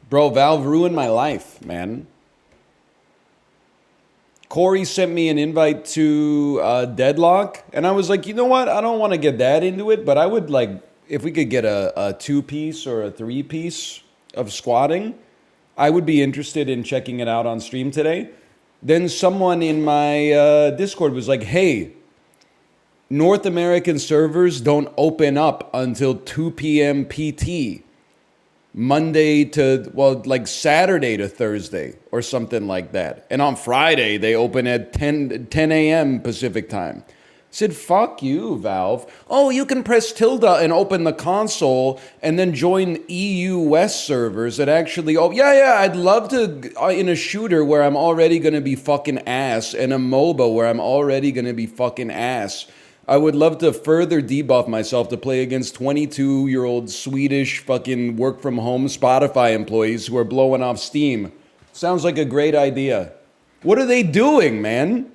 Bro, Valve ruined my life, man. Corey sent me an invite to Deadlock, and I was like, you know what? I don't want to get that into it, but I would like, if we could get a 2-piece or a 3-piece of squatting, I would be interested in checking it out on stream today. Then someone in my Discord was like, hey, North American servers don't open up until 2 p.m. PT. Monday to, well, like Saturday to Thursday or something like that. And on Friday, they open at 10 a.m. Pacific time. I said, fuck you, Valve. Oh, you can press tilde and open the console and then join EU West servers that actually, oh, yeah, I'd love to, in a shooter where I'm already going to be fucking ass, and a MOBA where I'm already going to be fucking ass. I would love to further debuff myself to play against 22-year-old Swedish fucking work-from-home Spotify employees who are blowing off steam. Sounds like a great idea. What are they doing, man?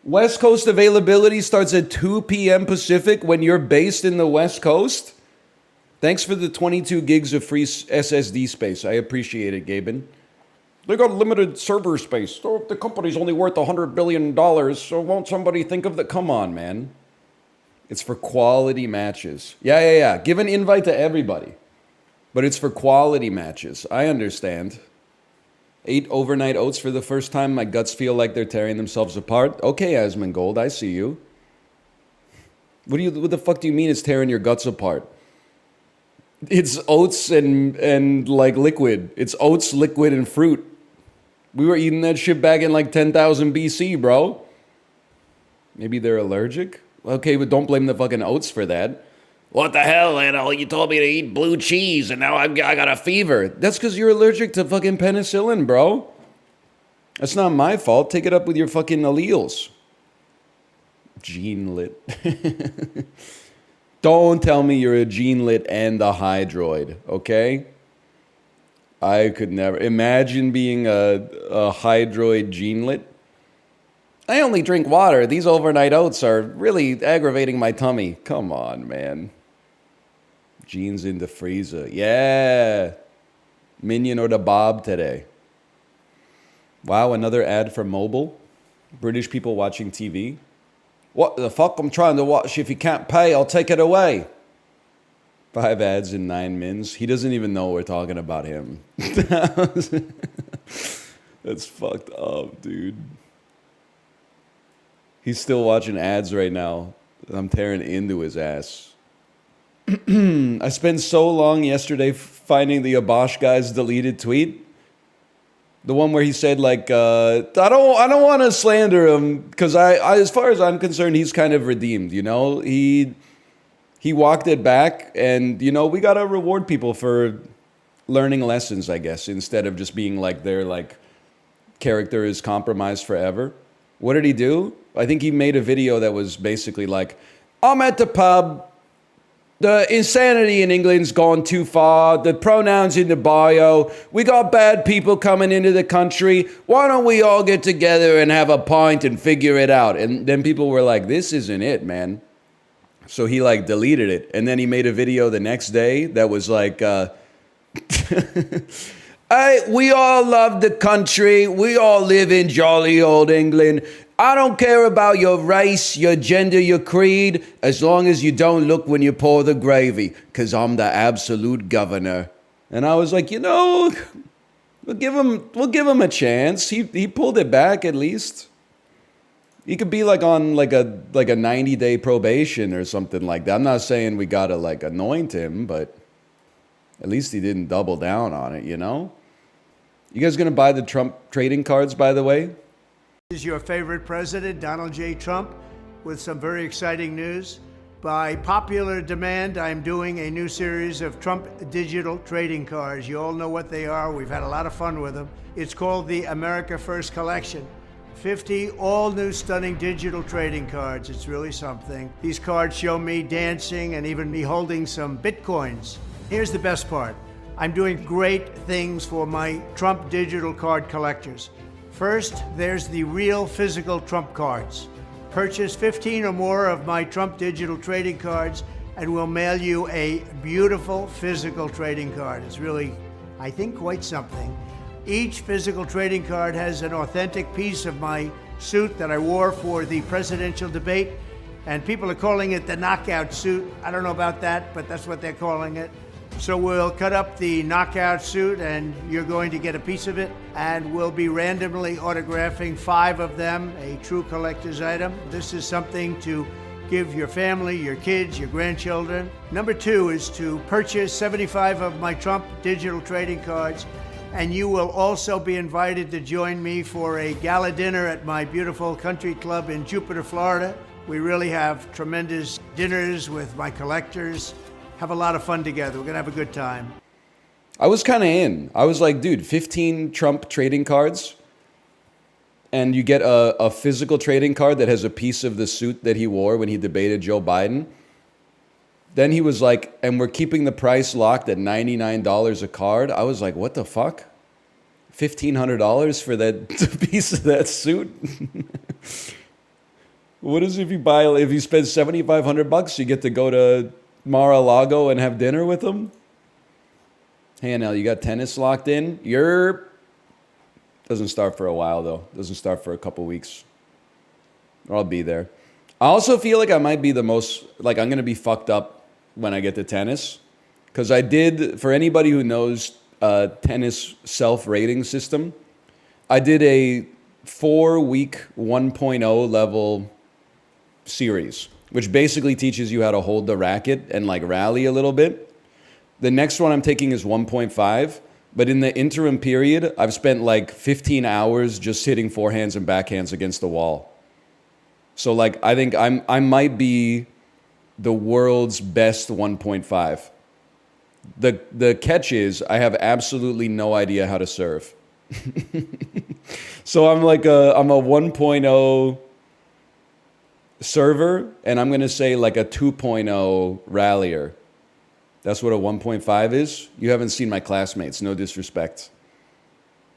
West Coast availability starts at 2 p.m. Pacific when you're based in the West Coast? Thanks for the 22 gigs of free SSD space. I appreciate it, Gaben. They got limited server space. So if the company's only worth $100 billion, so won't somebody think of the... Come on, man. It's for quality matches. Yeah. Give an invite to everybody. But it's for quality matches. I understand. 8 overnight oats for the first time. My guts feel like they're tearing themselves apart. Okay, Asmongold, I see you. What the fuck do you mean it's tearing your guts apart? It's oats and like liquid. It's oats, liquid, and fruit. We were eating that shit back in like 10,000 BC, bro. Maybe they're allergic? Okay, but don't blame the fucking oats for that. What the hell, Lana? You told me to eat blue cheese and now I got a fever. That's because you're allergic to fucking penicillin, bro. That's not my fault. Take it up with your fucking alleles. Gene lit. Don't tell me you're a gene lit and a hydroid, okay? I could never imagine being a hydroid gene lit. I only drink water. These overnight oats are really aggravating my tummy. Come on, man. Jeans in the freezer. Yeah. Minion or the Bob today. Wow, another ad for mobile. British people watching TV. What the fuck? I'm trying to watch. If you can't pay, I'll take it away. 5 ads in 9 mins. He doesn't even know we're talking about him. That's fucked up, dude. He's still watching ads right now. I'm tearing into his ass. I spent so long yesterday finding the Abosh guy's deleted tweet. The one where he said, like, I don't want to slander him because I, as far as I'm concerned, he's kind of redeemed, you know? He walked it back, and, you know, we got to reward people for learning lessons, I guess, instead of just being like their, like, character is compromised forever. What did he do? I think he made a video that was basically like, I'm at the pub. The insanity in England's gone too far. The pronouns in the bio. We got bad people coming into the country. Why don't we all get together and have a pint and figure it out? And then people were like, this isn't it, man. So he like deleted it. And then he made a video the next day that was like, we all love the country. We all live in jolly old England. I don't care about your race, your gender, your creed, as long as you don't look when you pour the gravy, because I'm the absolute governor. And I was like, you know, we'll give him a chance. He pulled it back at least. He could be like on like a 90-day probation or something like that. I'm not saying we gotta like anoint him, but at least he didn't double down on it, you know? You guys gonna buy the Trump trading cards, by the way? This is your favorite president, Donald J. Trump, with some very exciting news. By popular demand, I'm doing a new series of Trump digital trading cards. You all know what they are. We've had a lot of fun with them. It's called the America First Collection. 50 all-new stunning digital trading cards. It's really something. These cards show me dancing and even me holding some Bitcoins. Here's the best part. I'm doing great things for my Trump digital card collectors. First, there's the real physical Trump cards. Purchase 15 or more of my Trump digital trading cards and we'll mail you a beautiful physical trading card. It's really I think quite something. Each physical trading card has an authentic piece of my suit that I wore for the presidential debate, and people are calling it the knockout suit. I don't know about that, but that's what they're calling it. So we'll cut up the knockout suit, and you're going to get a piece of it, and we'll be randomly autographing 5 of them, a true collector's item. This is something to give your family, your kids, your grandchildren. Number 2 is to purchase 75 of my Trump digital trading cards, and you will also be invited to join me for a gala dinner at my beautiful country club in Jupiter, Florida. We really have tremendous dinners with my collectors. Have a lot of fun together. We're gonna have a good time. I was kind of in. I was like, dude, 15 Trump trading cards, and you get a physical trading card that has a piece of the suit that he wore when he debated Joe Biden. Then he was like, and we're keeping the price locked at $99 a card. I was like, what the fuck? $1,500 for that piece of that suit? What is if you spend $7,500, you get to go to Mar-a-Lago and have dinner with him? Hey, Anel, you got tennis locked in? Doesn't start for a while, though. Doesn't start for a couple weeks. Or I'll be there. I also feel like I might be the most, like, I'm going to be fucked up when I get to tennis. Because I did, for anybody who knows tennis self-rating system, I did a 4-week 1.0 level series, which basically teaches you how to hold the racket and, like, rally a little bit. The next one I'm taking is 1.5. But in the interim period, I've spent like 15 hours just hitting forehands and backhands against the wall. So like, I think I might be the world's best 1.5. The catch is I have absolutely no idea how to serve. So I'm a 1.0 server, and I'm going to say like a 2.0 rallier. That's what a 1.5 is. You haven't seen my classmates, no disrespect.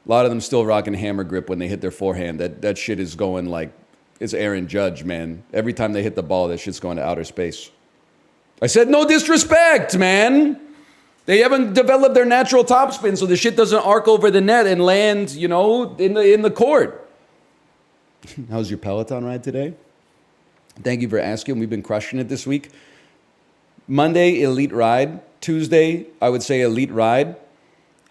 A lot of them still rocking hammer grip when they hit their forehand. That shit is going like, it's Aaron Judge, man. Every time they hit the ball, that shit's going to outer space. I said no disrespect, man. They haven't developed their natural topspin, so the shit doesn't arc over the net and land, you know, in the court. How's your Peloton ride today? Thank you for asking. We've been crushing it this week. Monday, elite ride. Tuesday, I would say elite ride.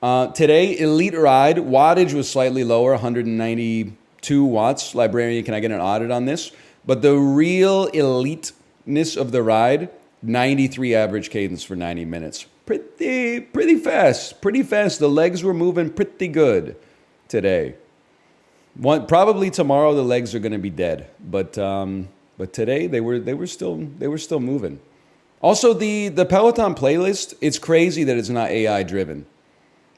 Today, elite ride. Wattage was slightly lower, 192 watts. Librarian, can I get an audit on this? But the real eliteness of the ride, 93 average cadence for 90 minutes. Pretty fast. Pretty fast. The legs were moving pretty good today. Probably tomorrow the legs are going to be dead. But today they were still moving. Also, the Peloton playlist, it's crazy that it's not AI driven,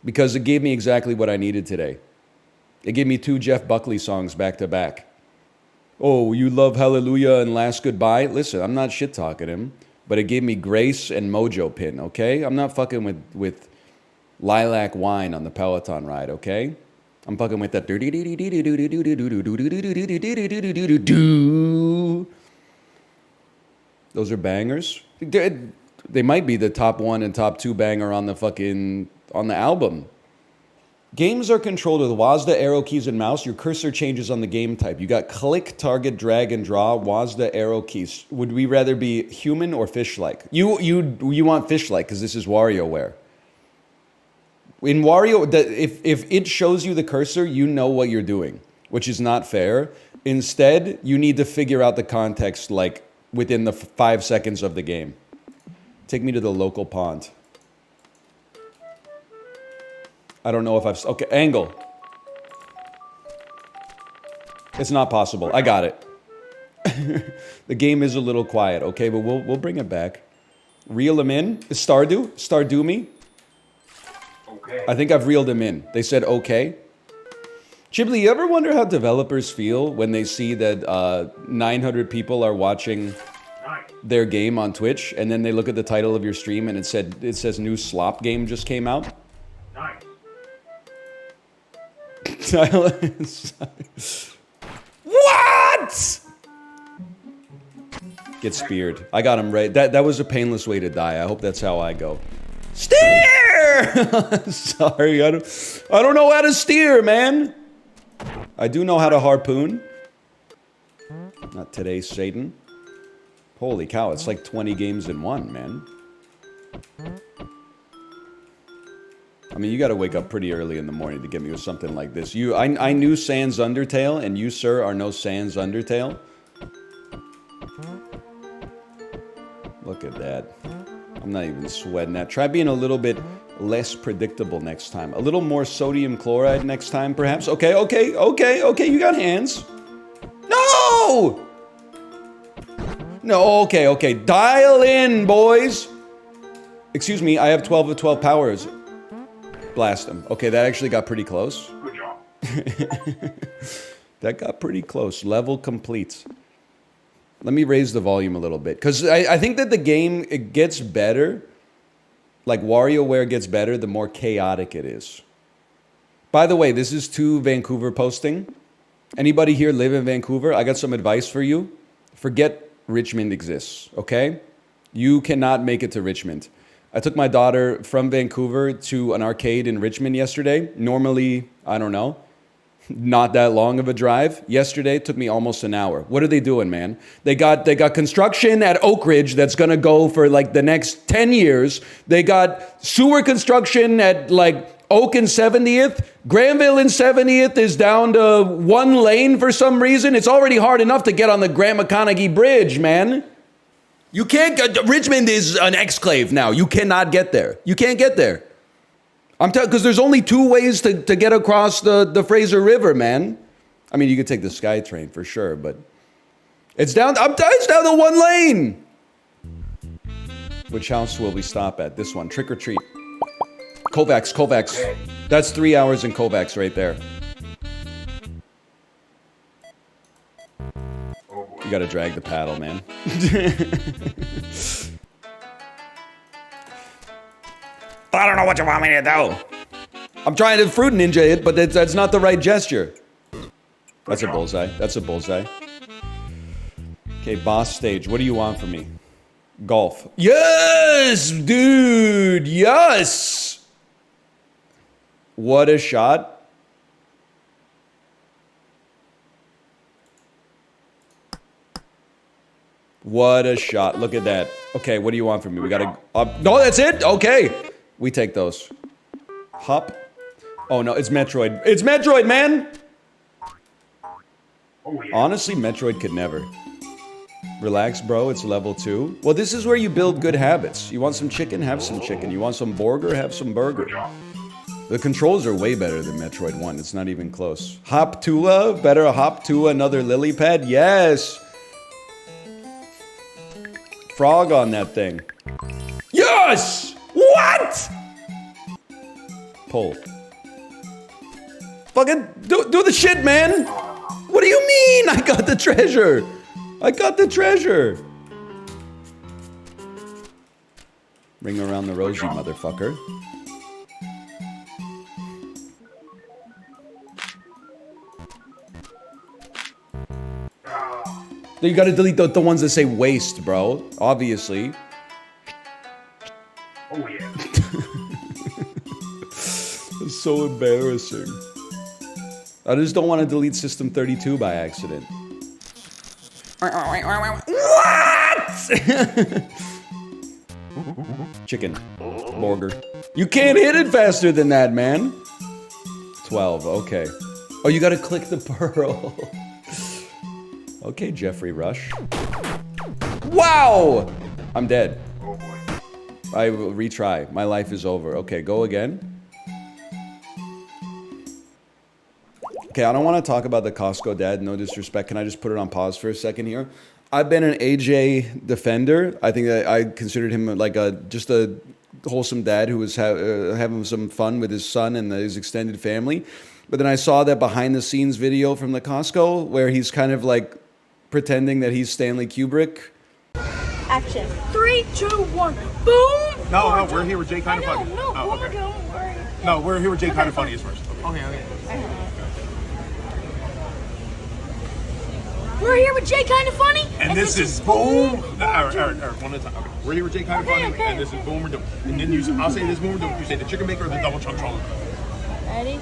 because it gave me exactly what I needed today. It gave me 2 Jeff Buckley songs back to back. Oh, you love Hallelujah and Last Goodbye? Listen, I'm not shit talking him, but it gave me Grace and Mojo Pin, okay? I'm not fucking with Lilac Wine on the Peloton ride, okay? I'm fucking with that. Those are bangers. They might be the top 1 and top 2 banger on the album. Games are controlled with WASD, arrow keys, and mouse. Your cursor changes on the game type. You got click, target, drag, and draw, WASD, arrow keys. Would we rather be human or Fishlike? You want Fishlike because this is WarioWare. In Wario, if it shows you the cursor, you know what you're doing, which is not fair. Instead, you need to figure out the context like within the 5 seconds of the game. Take me to the local pond. I don't know if okay, angle. It's not possible. I got it. The game is a little quiet, okay, but we'll bring it back. Reel him in. Is Stardew me? Okay. I think I've reeled him in. They said okay. Chibli, you ever wonder how developers feel when they see that 900 people are watching their game on Twitch, and then they look at the title of your stream and it says new slop game just came out? Nice. What? Get speared. I got him right. That was a painless way to die. I hope that's how I go. Steer! steer. Sorry, I don't know how to steer, man. I do know how to harpoon. Not today, Satan. Holy cow, it's like 20 games in one, man. I mean, you gotta wake up pretty early in the morning to get me with something like this. I knew Sans Undertale, and you, sir, are no Sans Undertale. Look at that. I'm not even sweating that. Try being a little bit less predictable next time. A little more sodium chloride next time, perhaps. Okay, okay, okay, okay, you got hands. No! No, okay, okay. Dial in, boys. Excuse me, I have 12 of 12 powers. Blast him. Okay, that actually got pretty close. Good job. That got pretty close. Level complete. Let me raise the volume a little bit. Because I think that the game, it gets better. Like WarioWare gets better, the more chaotic it is. By the way, this is to Vancouver posting. Anybody here live in Vancouver? I got some advice for you. Forget Richmond exists, okay? You cannot make it to Richmond. I took my daughter from Vancouver to an arcade in Richmond yesterday. Normally, I don't know, not that long of a drive. Yesterday, it took me almost an hour. What are they doing, man? They got construction at Oak Ridge that's gonna go for like the next 10 years. They got sewer construction at like Oak and 70th. Granville and 70th is down to one lane for some reason. It's already hard enough to get on the Grant McConaughey Bridge, man. You can't get, Richmond is an exclave now. You cannot get there. You can't get there. I'm telling, because there's only two ways to get across the Fraser River, man. I mean, you could take the SkyTrain for sure, but it's down to one lane. Which house will we stop at? This one, Trick or Treat. Kovacs. That's 3 hours in Kovacs right there. You gotta drag the paddle, man. I don't know what you want me to do. I'm trying to fruit ninja it, but that's not the right gesture. That's a bullseye. That's a bullseye. Okay, boss stage. What do you want from me? Golf. Yes, dude. Yes. What a shot. What a shot. Look at that. Okay, what do you want from me? We gotta... no, that's it? Okay. We take those. Hop. Oh, no, it's Metroid. It's Metroid, man! Honestly, Metroid could never. Relax, bro. It's level 2. Well, this is where you build good habits. You want some chicken? Have some chicken. You want some burger? Have some burger. The controls are way better than Metroid 1. It's not even close. Hop tuah? Better hop tuah, another lily pad? Yes! Frog on that thing. Yes! What? Pull. Fucking do the shit, man! What do you mean? I got the treasure! I got the treasure! Ring around the rosy, motherfucker. You gotta delete the ones that say waste, bro. Obviously. Oh, yeah. It's so embarrassing. I just don't want to delete System 32 by accident. What? Chicken. Burger. You can't hit it faster than that, man. 12, okay. Oh, you gotta click the pearl. Okay, Jeffrey Rush. Wow! I'm dead. Oh, boy. I will retry. My life is over. Okay, go again. Okay, I don't want to talk about the Costco dad, no disrespect. Can I just put it on pause for a second here? I've been an AJ defender. I think that I considered him like just a wholesome dad who was having some fun with his son and his extended family. But then I saw that behind the scenes video from the Costco where he's kind of like pretending that he's Stanley Kubrick. Action. 3, 2, 1. Boom! No, we're here with Jay Kind of Funny. No, Oh, okay. don't worry. No, we're here with Jay Kind of Funny is first. Okay. Okay. We're here with Jay Kinda Funny. And this is Boom. One at a time. Okay. We're here with Jay Kinda Funny, and this is Boom or Doom. And then I'll say this Boom or Doom. You say the chicken bake or the double chunk chocolate. Ready?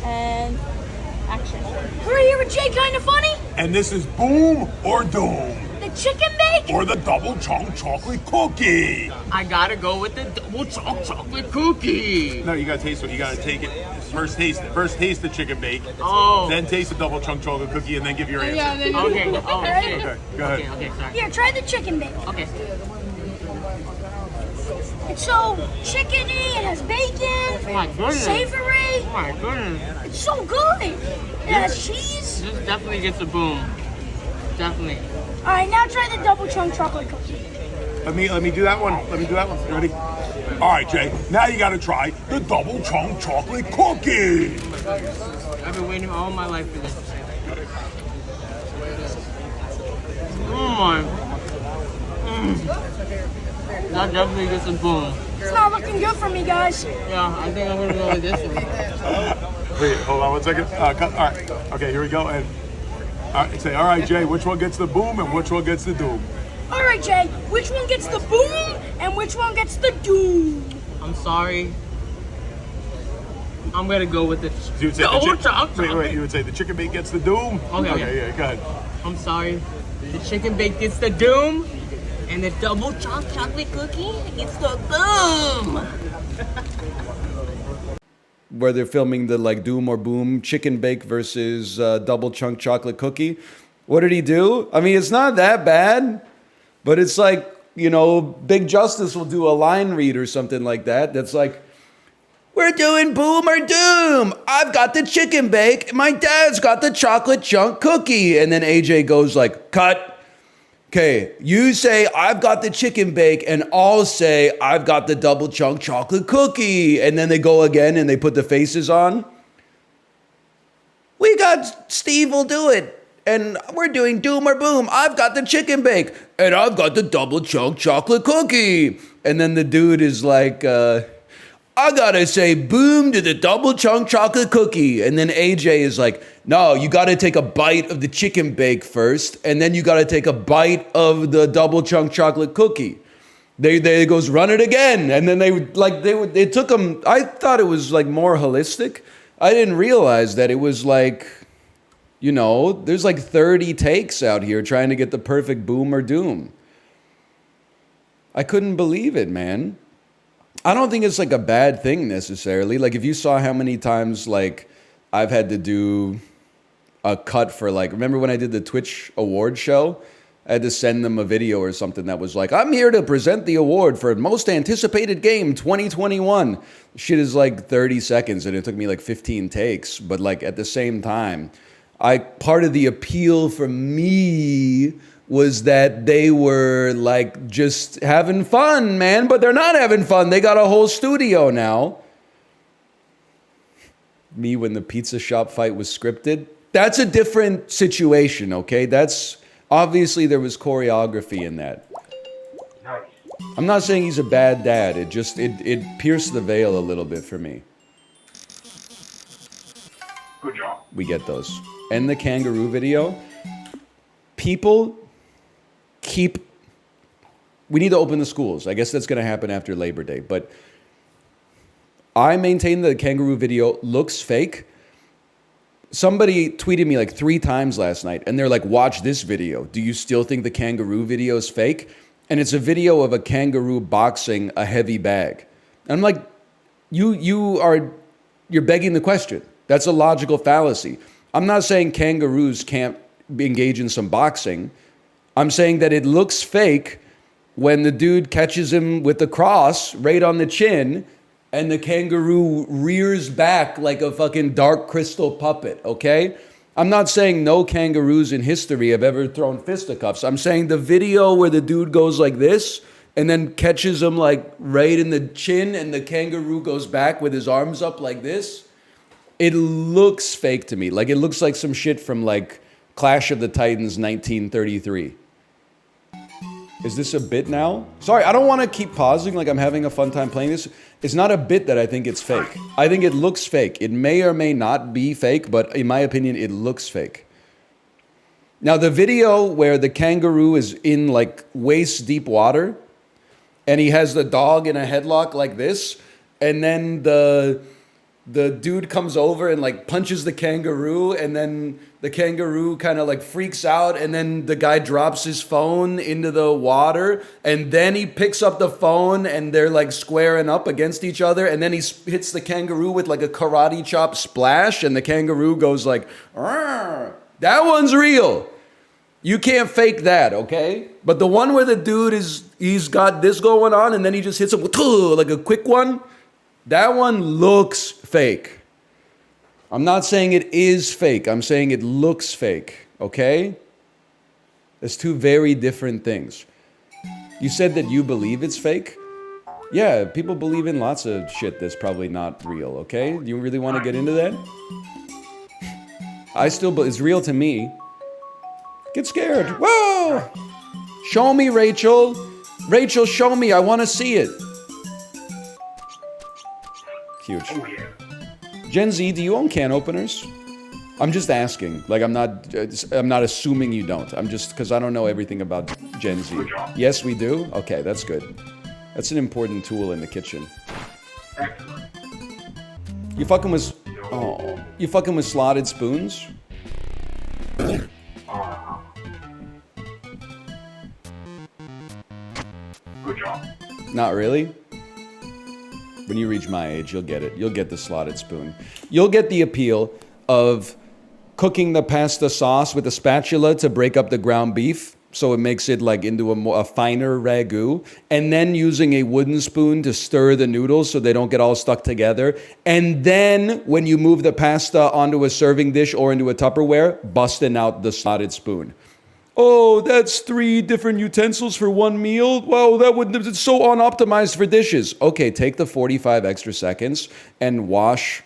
And action. We're here with Jay Kinda Funny. And this is Boom or Doom. The chicken bake. Or the double chunk chocolate cookie. I gotta go with the double chocolate cookie. No, you gotta taste it. You gotta take it. First taste the chicken bake. Oh. Then taste the double chunk chocolate cookie, and then give your answer. Yeah, okay. Oh, okay. Okay, go ahead. Okay, sorry. Here, try the chicken bake. Okay. It's so chickeny. It has bacon. Oh my goodness. Savory. Oh my goodness. It's so good. It has cheese. This definitely gets a boom. Definitely. All right, now try the double chunk chocolate cookie. Let me do that one. Let me do that one. You ready? All right, Jay. Now you gotta try the double chunk chocolate cookie. I've been waiting all my life for this. Oh my. That definitely gets a boom. It's not looking good for me, guys. Yeah, I think I'm gonna go with this one. Wait, hold on 1 second. Cut. All right. Okay, here we go. And say, all right, Jay, which one gets the boom and which one gets the doom? All right, Jay, which one gets the boom and which one gets the doom? I'm sorry. I'm gonna go with the You would say double chocolate. wait. You would say the chicken bake gets the doom. Okay. Yeah. Go ahead. I'm sorry. The chicken bake gets the doom, and the double chocolate cookie gets the boom. Where they're filming the like Doom or Boom chicken bake versus double chunk chocolate cookie. What did he do? I mean, it's not that bad, but it's like, you know, Big Justice will do a line read or something like that. That's like, we're doing Boom or Doom. I've got the chicken bake. My dad's got the chocolate chunk cookie. And then AJ goes like, cut. Okay, you say I've got the chicken bake, and I'll say I've got the double chunk chocolate cookie. And then they go again and they put the faces on. We got Steve will do it. And we're doing Doom or Boom. I've got the chicken bake, and I've got the double chunk chocolate cookie. And then the dude is like, I gotta say boom to the double chunk chocolate cookie. And then AJ is like, no, you gotta take a bite of the chicken bake first, and then you gotta take a bite of the double chunk chocolate cookie. They goes, run it again. And then they took them. I thought it was like more holistic. I didn't realize that it was like, you know, there's like 30 takes out here trying to get the perfect Boom or Doom. I couldn't believe it, man. I don't think it's like a bad thing necessarily. Like if you saw how many times like I've had to do a cut for like, remember when I did the Twitch award show? I had to send them a video or something that was like, I'm here to present the award for most anticipated game 2021. Shit is like 30 seconds and it took me like 15 takes. But like at the same time, part of the appeal for me was that they were like just having fun, man, but they're not having fun. They got a whole studio now. Me when the pizza shop fight was scripted. That's a different situation, okay? That's obviously there was choreography in that. I'm not saying he's a bad dad. It pierced the veil a little bit for me. Good job. We get those. And the kangaroo video. People we need to open the schools. I guess that's going to happen after Labor Day. But I maintain the kangaroo video looks fake. Somebody tweeted me like 3 times last night, and they're like, watch this video. Do you still think the kangaroo video is fake? And it's a video of a kangaroo boxing a heavy bag. And I'm like, you're begging the question. That's a logical fallacy. I'm not saying kangaroos can't engage in some boxing. I'm saying that it looks fake when the dude catches him with the cross right on the chin and the kangaroo rears back like a fucking dark crystal puppet, okay? I'm not saying no kangaroos in history have ever thrown fisticuffs. I'm saying the video where the dude goes like this and then catches him like right in the chin and the kangaroo goes back with his arms up like this, it looks fake to me. Like it looks like some shit from like Clash of the Titans 1933. Is this a bit now? Sorry, I don't want to keep pausing like I'm having a fun time playing this. It's not a bit that I think it's fake. I think it looks fake. It may or may not be fake, but in my opinion, it looks fake. Now, the video where the kangaroo is in like waist deep water and he has the dog in a headlock like this, and then the dude comes over and like punches the kangaroo, and then the kangaroo kind of like freaks out, and then the guy drops his phone into the water, and then he picks up the phone and they're like squaring up against each other, and then he hits the kangaroo with like a karate chop splash, and the kangaroo goes like, "Arr!" That one's real. You can't fake that, okay? But the one where the dude he's got this going on and then he just hits him with like a quick one, that one looks fake. I'm not saying it is fake. I'm saying it looks fake, okay? There's two very different things. You said that you believe it's fake? Yeah, people believe in lots of shit that's probably not real, okay? Do you really want to get into that? It's real to me. Get scared. Whoa! Show me, Rachel. Rachel, show me. I want to see it. Huge. Gen Z, do you own can openers? I'm just asking. Like, I'm not assuming you don't. I'm just, because I don't know everything about Gen Z. Yes, we do? Okay, that's good. That's an important tool in the kitchen. You fucking with... Oh. You fucking with slotted spoons? Good job. Not really? When you reach my age, you'll get it. You'll get the slotted spoon. You'll get the appeal of cooking the pasta sauce with a spatula to break up the ground beef, so it makes it like into a finer ragu, and then using a wooden spoon to stir the noodles so they don't get all stuck together. And then when you move the pasta onto a serving dish or into a Tupperware, busting out the slotted spoon. Oh, that's 3 different utensils for one meal? Wow, it's so unoptimized for dishes. Okay, take the 45 extra seconds and wash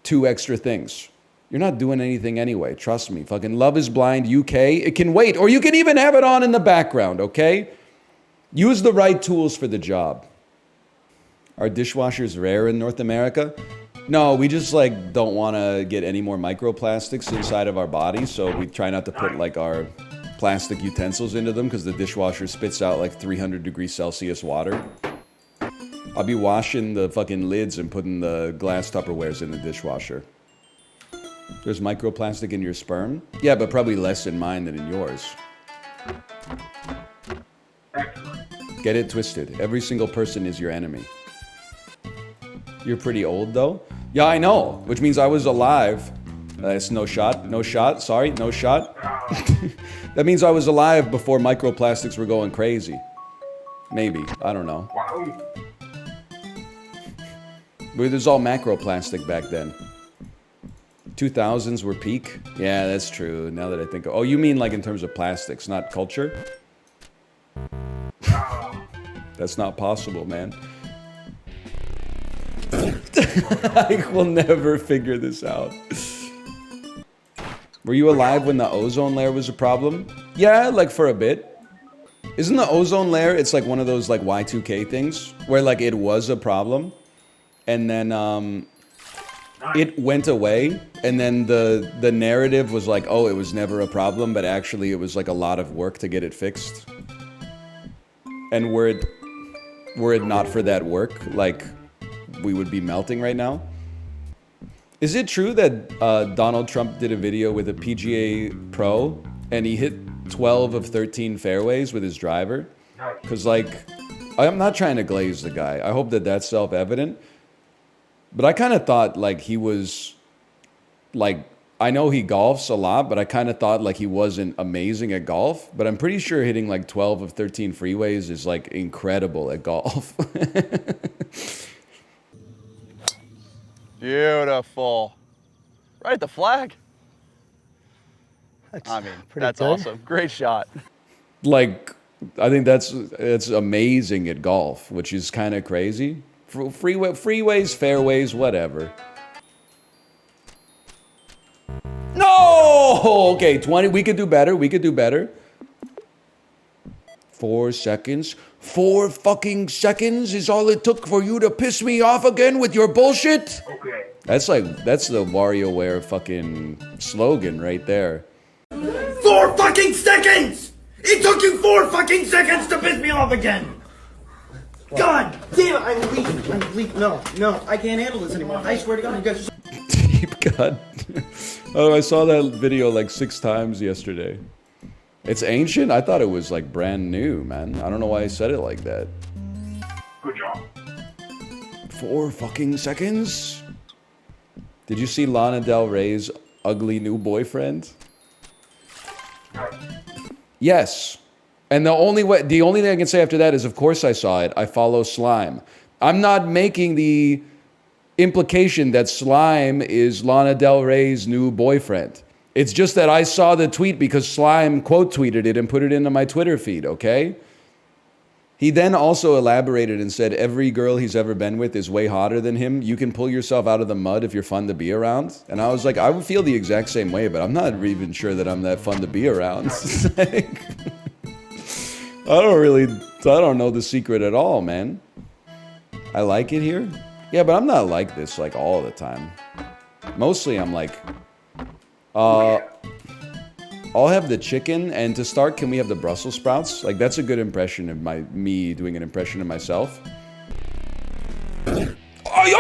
2 extra things. You're not doing anything anyway, trust me. Fucking Love is Blind UK, it can wait. Or you can even have it on in the background, okay? Use the right tools for the job. Are dishwashers rare in North America? No, we just like don't want to get any more microplastics inside of our bodies, so we try not to put like our plastic utensils into them because the dishwasher spits out like 300 degrees Celsius water. I'll be washing the fucking lids and putting the glass Tupperwares in the dishwasher. There's microplastic in your sperm? Yeah, but probably less in mine than in yours. Get it twisted. Every single person is your enemy. You're pretty old though? Yeah, I know, which means I was alive. It's no shot, sorry, no shot. That means I was alive before microplastics were going crazy. Maybe, I don't know. But it was all macroplastic back then. 2000s were peak? Yeah, that's true, now that I think of... Oh, you mean like in terms of plastics, not culture? That's not possible, man. I will never figure this out. Were you alive when the ozone layer was a problem? Yeah, like for a bit. Isn't the ozone layer, it's like one of those like Y2K things where like it was a problem and then it went away, and then the narrative was like, oh, it was never a problem, but actually it was like a lot of work to get it fixed. And were it not for that work, like we would be melting right now. Is it true that Donald Trump did a video with a PGA Pro and he hit 12 of 13 fairways with his driver? Because, like, I'm not trying to glaze the guy. I hope that that's self-evident. But I kind of thought, like, he was, like, I know he golfs a lot, but I kind of thought, like, he wasn't amazing at golf. But I'm pretty sure hitting, like, 12 of 13 freeways is, like, incredible at golf. Beautiful. Right at the flag. I mean, that's good. awesome. Great shot. Like, I think that's amazing at golf, which is kind of crazy. Freeways, fairways, whatever. No! Okay, 20. We could do better. We could do better. 4 seconds. 4 fucking seconds is all it took for you to piss me off again with your bullshit? Okay. That's the WarioWare fucking slogan right there. 4 fucking seconds! It took you 4 fucking seconds to piss me off again! God damn it, I'm leaving. No, I can't handle this anymore. I swear to God, you guys are so Deep cut. Oh, I saw that video like 6 times yesterday. It's ancient? I thought it was like brand new, man. I don't know why I said it like that. Good job. 4 fucking seconds? Did you see Lana Del Ray's ugly new boyfriend? Yes. And the only thing I can say after that is, of course I saw it. I follow Slime. I'm not making the implication that Slime is Lana Del Ray's new boyfriend. It's just that I saw the tweet because Slime quote tweeted it and put it into my Twitter feed, okay? He then also elaborated and said every girl he's ever been with is way hotter than him. You can pull yourself out of the mud if you're fun to be around. And I was like, I would feel the exact same way, but I'm not even sure that I'm that fun to be around. Like, I don't know the secret at all, man. I like it here. Yeah, but I'm not like this like all the time. Mostly I'm like, I'll have the chicken, and to start, can we have the Brussels sprouts? Like, that's a good impression of me doing an impression of myself. I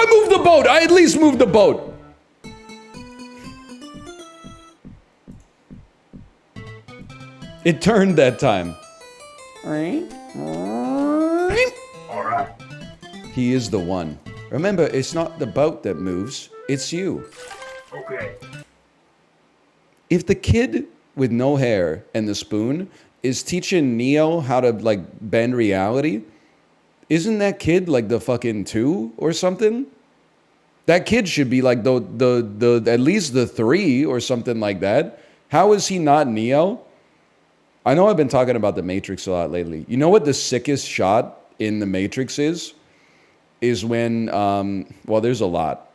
moved the boat! I at least moved the boat! It turned that time. Alright. He is the one. Remember, it's not the boat that moves, it's you. Okay. If the kid with no hair and the spoon is teaching Neo how to like bend reality, isn't that kid like the fucking 2 or something? That kid should be like the at least the 3 or something like that. How is he not Neo? I know I've been talking about the Matrix a lot lately. You know what the sickest shot in the Matrix is? Is when well, there's a lot.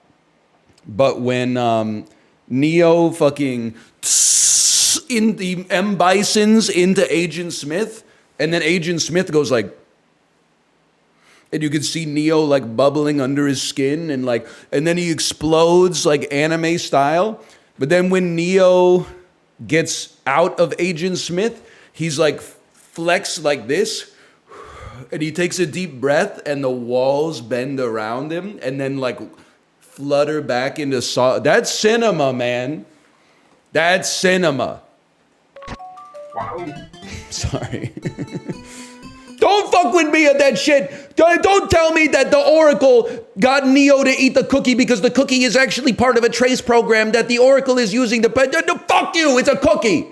But when Neo fucking in the M. Bisons into Agent Smith, and then Agent Smith goes like, and you can see Neo like bubbling under his skin, and like, and then he explodes like anime style. But then when Neo gets out of Agent Smith, he's like flexed like this, and he takes a deep breath, and the walls bend around him, and then like flutter back into that's cinema, man. That's cinema. Wow. Sorry. Don't fuck with me at that shit. Don't tell me that the Oracle got Neo to eat the cookie because the cookie is actually part of a trace program that the Oracle is using to... No, fuck you, it's a cookie.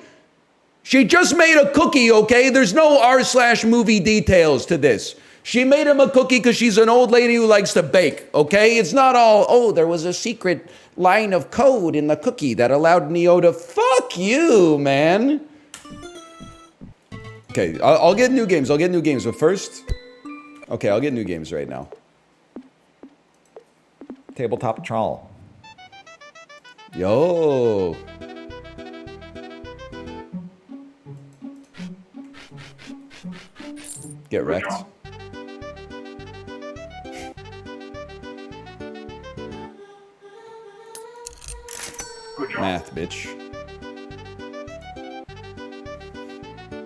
She just made a cookie, okay? There's no r/movie details to this. She made him a cookie because she's an old lady who likes to bake, okay? It's not all, oh, there was a secret line of code in the cookie that allowed Neo to... Fuck you, man. Okay, I'll get new games. But first... Okay, I'll get new games right now. Tabletop Trawl. Yo. Get wrecked. Math, bitch.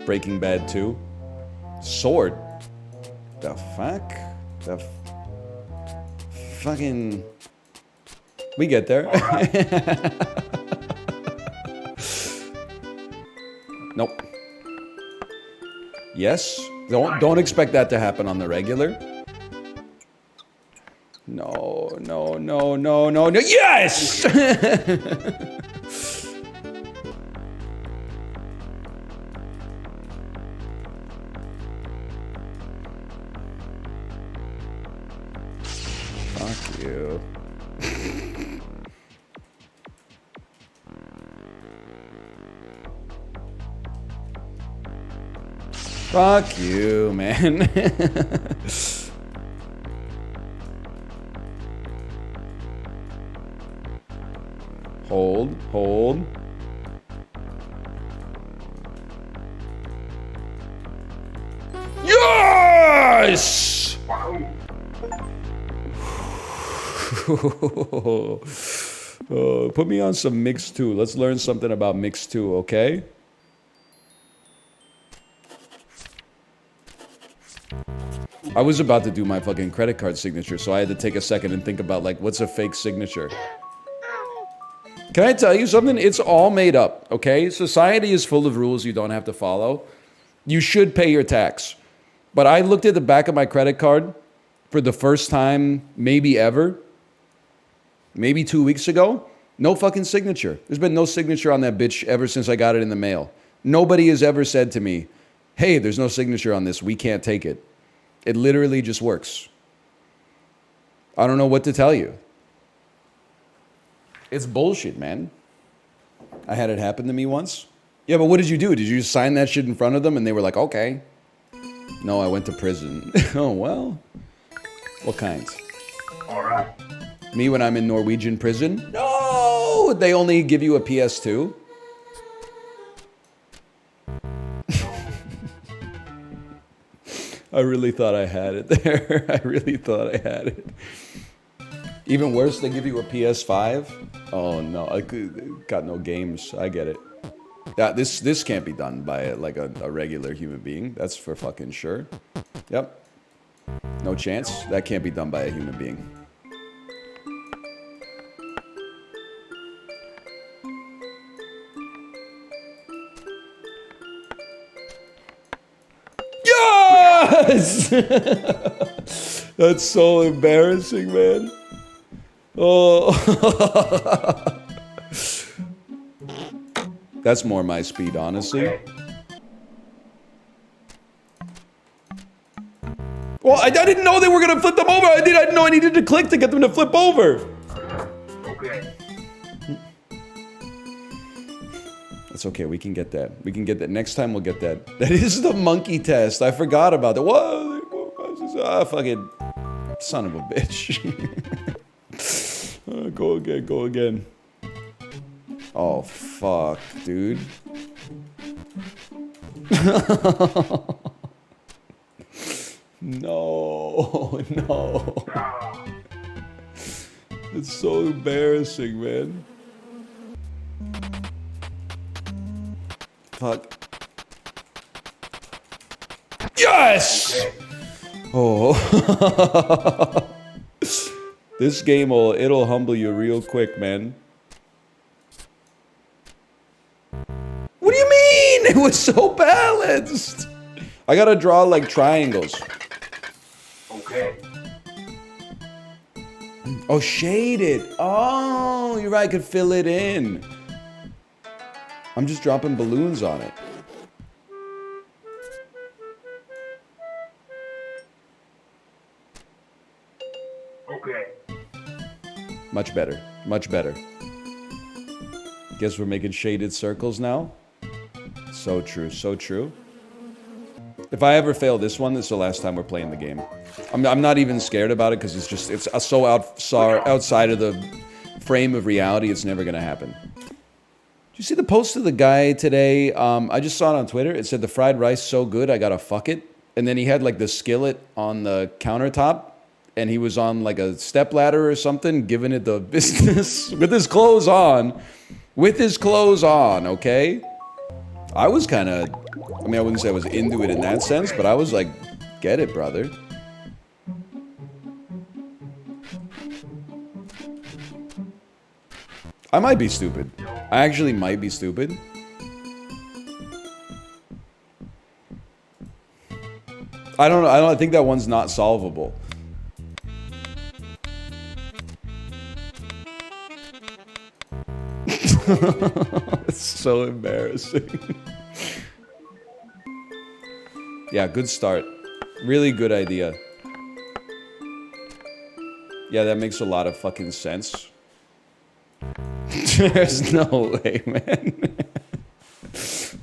Breaking Bad 2. Sword. The fuck? Fucking... We get there. Nope. Yes. Don't expect that to happen on the regular. No. Yes! Fuck you. Fuck you, man. Hold. Yes! Put me on some mix 2. Let's learn something about mix 2, okay? I was about to do my fucking credit card signature, so I had to take a second and think about, like, what's a fake signature? Can I tell you something? It's all made up, okay? Society is full of rules you don't have to follow. You should pay your tax. But I looked at the back of my credit card for the first time, maybe ever, maybe 2 weeks ago. No fucking signature. There's been no signature on that bitch ever since I got it in the mail. Nobody has ever said to me, hey, there's no signature on this. We can't take it. It literally just works. I don't know what to tell you. It's bullshit, man. I had it happen to me once. Yeah, but what did you do? Did you just sign that shit in front of them and they were like, okay? No, I went to prison. Oh, well. What kind? All right. Me when I'm in Norwegian prison? No! They only give you a PS2. I really thought I had it there. I really thought I had it. Even worse, they give you a PS5. Oh no, I got no games. I get it. Yeah, this can't be done by a regular human being. That's for fucking sure. Yep. No chance. That can't be done by a human being. Yes! That's so embarrassing, man. Oh. That's more my speed, honestly. Well, I didn't know they were going to flip them over. I didn't know I needed to click to get them to flip over. Okay. That's okay. We can get that. We can get that. Next time we'll get that. That is the monkey test. I forgot about that. What? Ah, fucking son of a bitch. Go again. Go again. Oh, fuck, dude. No, no. It's so embarrassing, man. Fuck. Yes! Oh. This game it'll humble you real quick, man. What do you mean? It was so balanced. I gotta draw like triangles. Okay. Oh, shade it. Oh, you're right. I could fill it in. I'm just dropping balloons on it. Okay. Much better. Much better. Guess we're making shaded circles now. So true. So true. If I ever fail this one, this is the last time we're playing the game. I'm not even scared about it because it's so outside of the frame of reality. It's never gonna happen. Did you see the post of the guy today? I just saw it on Twitter. It said the fried rice so good I gotta fuck it. And then he had like the skillet on the countertop, and he was on like a stepladder or something, giving it the business with his clothes on. With his clothes on, okay? I was kind of, I mean, I wouldn't say I was into it in that sense, but I was like, get it, brother. I might be stupid. I actually might be stupid. I don't know. I think that one's not solvable. It's so embarrassing. Yeah, good start. Really good idea. Yeah, that makes a lot of fucking sense. There's no way, man.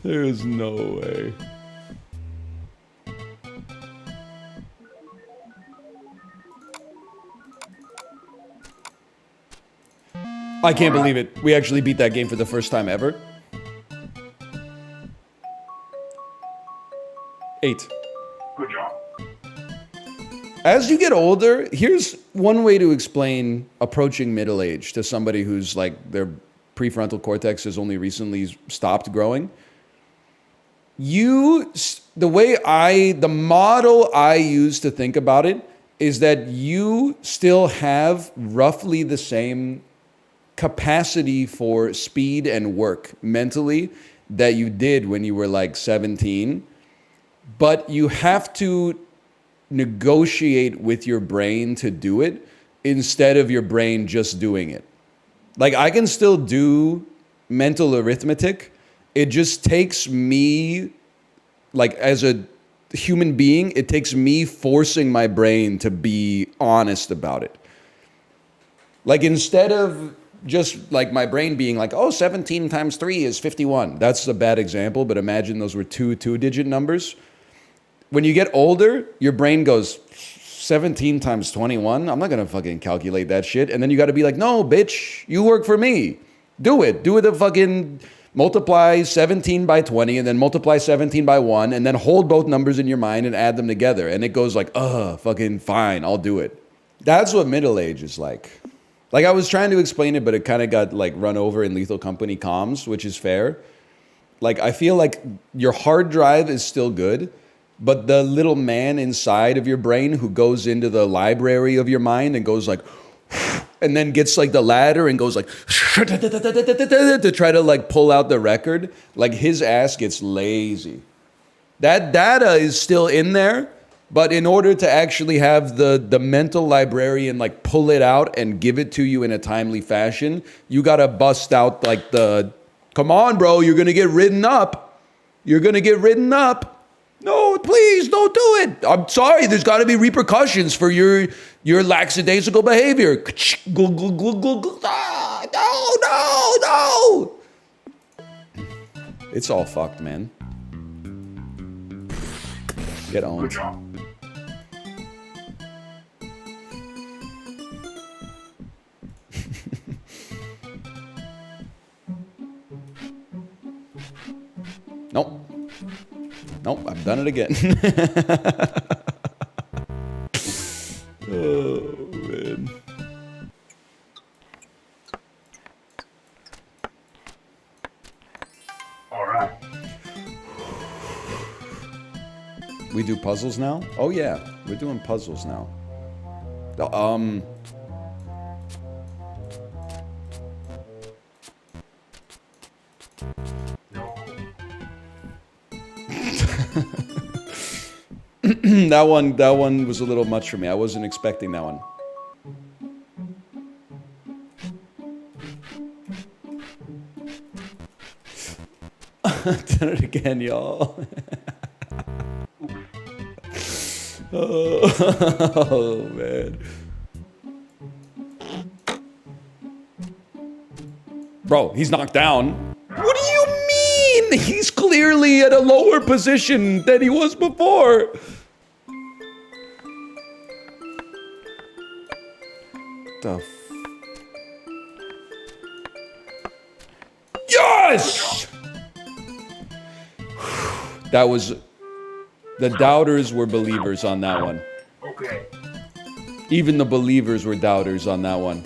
There's no way. I can't believe it. We actually beat that game for the first time ever. 8. Good job. As you get older, here's one way to explain approaching middle age to somebody who's like their prefrontal cortex has only recently stopped growing. the model I use to think about it is that you still have roughly the same capacity for speed and work mentally that you did when you were like 17, but you have to negotiate with your brain to do it instead of your brain just doing it. Like, I can still do mental arithmetic. It just takes me, like, as a human being, it takes me forcing my brain to be honest about it. Like, instead of just like my brain being like, oh, 17 times 3 is 51. That's a bad example, but imagine those were two-digit numbers. When you get older, your brain goes, 17 times 21? I'm not going to fucking calculate that shit. And then you got to be like, no, bitch, you work for me. Do it. Do it a fucking multiply 17 by 20 and then multiply 17 by 1 and then hold both numbers in your mind and add them together. And it goes like, fucking fine, I'll do it. That's what middle age is like. Like, I was trying to explain it, but it kind of got like run over in Lethal Company comms, which is fair. Like, I feel like your hard drive is still good, but the little man inside of your brain who goes into the library of your mind and goes like, and then gets like the ladder and goes like, to try to like pull out the record, like his ass gets lazy. That data is still in there, but in order to actually have the mental librarian like pull it out and give it to you in a timely fashion, you gotta bust out like come on, bro, you're gonna get written up. You're gonna get written up. No, please don't do it. I'm sorry. There's got to be repercussions for your lackadaisical behavior. No. It's all fucked, man. Get on. Good job. Nope, I've done it again. Oh, man. All right. We do puzzles now? Oh, yeah. We're doing puzzles now. That one was a little much for me. I wasn't expecting that one. Done it again, y'all. Oh, man. Bro, he's knocked down. What do you mean? He's clearly at a lower position than he was before. Yes! That was... The doubters were believers on that one. Okay. Even the believers were doubters on that one.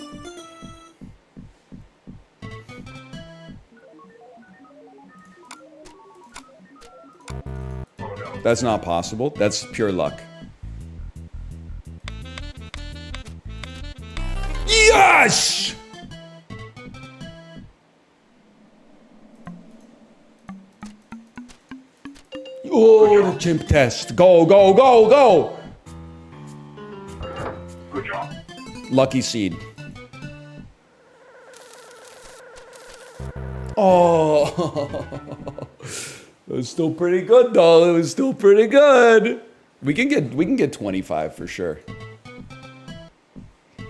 Oh, no. That's not possible. That's pure luck. Yes! Oh, the chimp test. Go, go, go, go! Good job. Lucky seed. Oh, it was still pretty good though. It was still pretty good. We can get 25 for sure.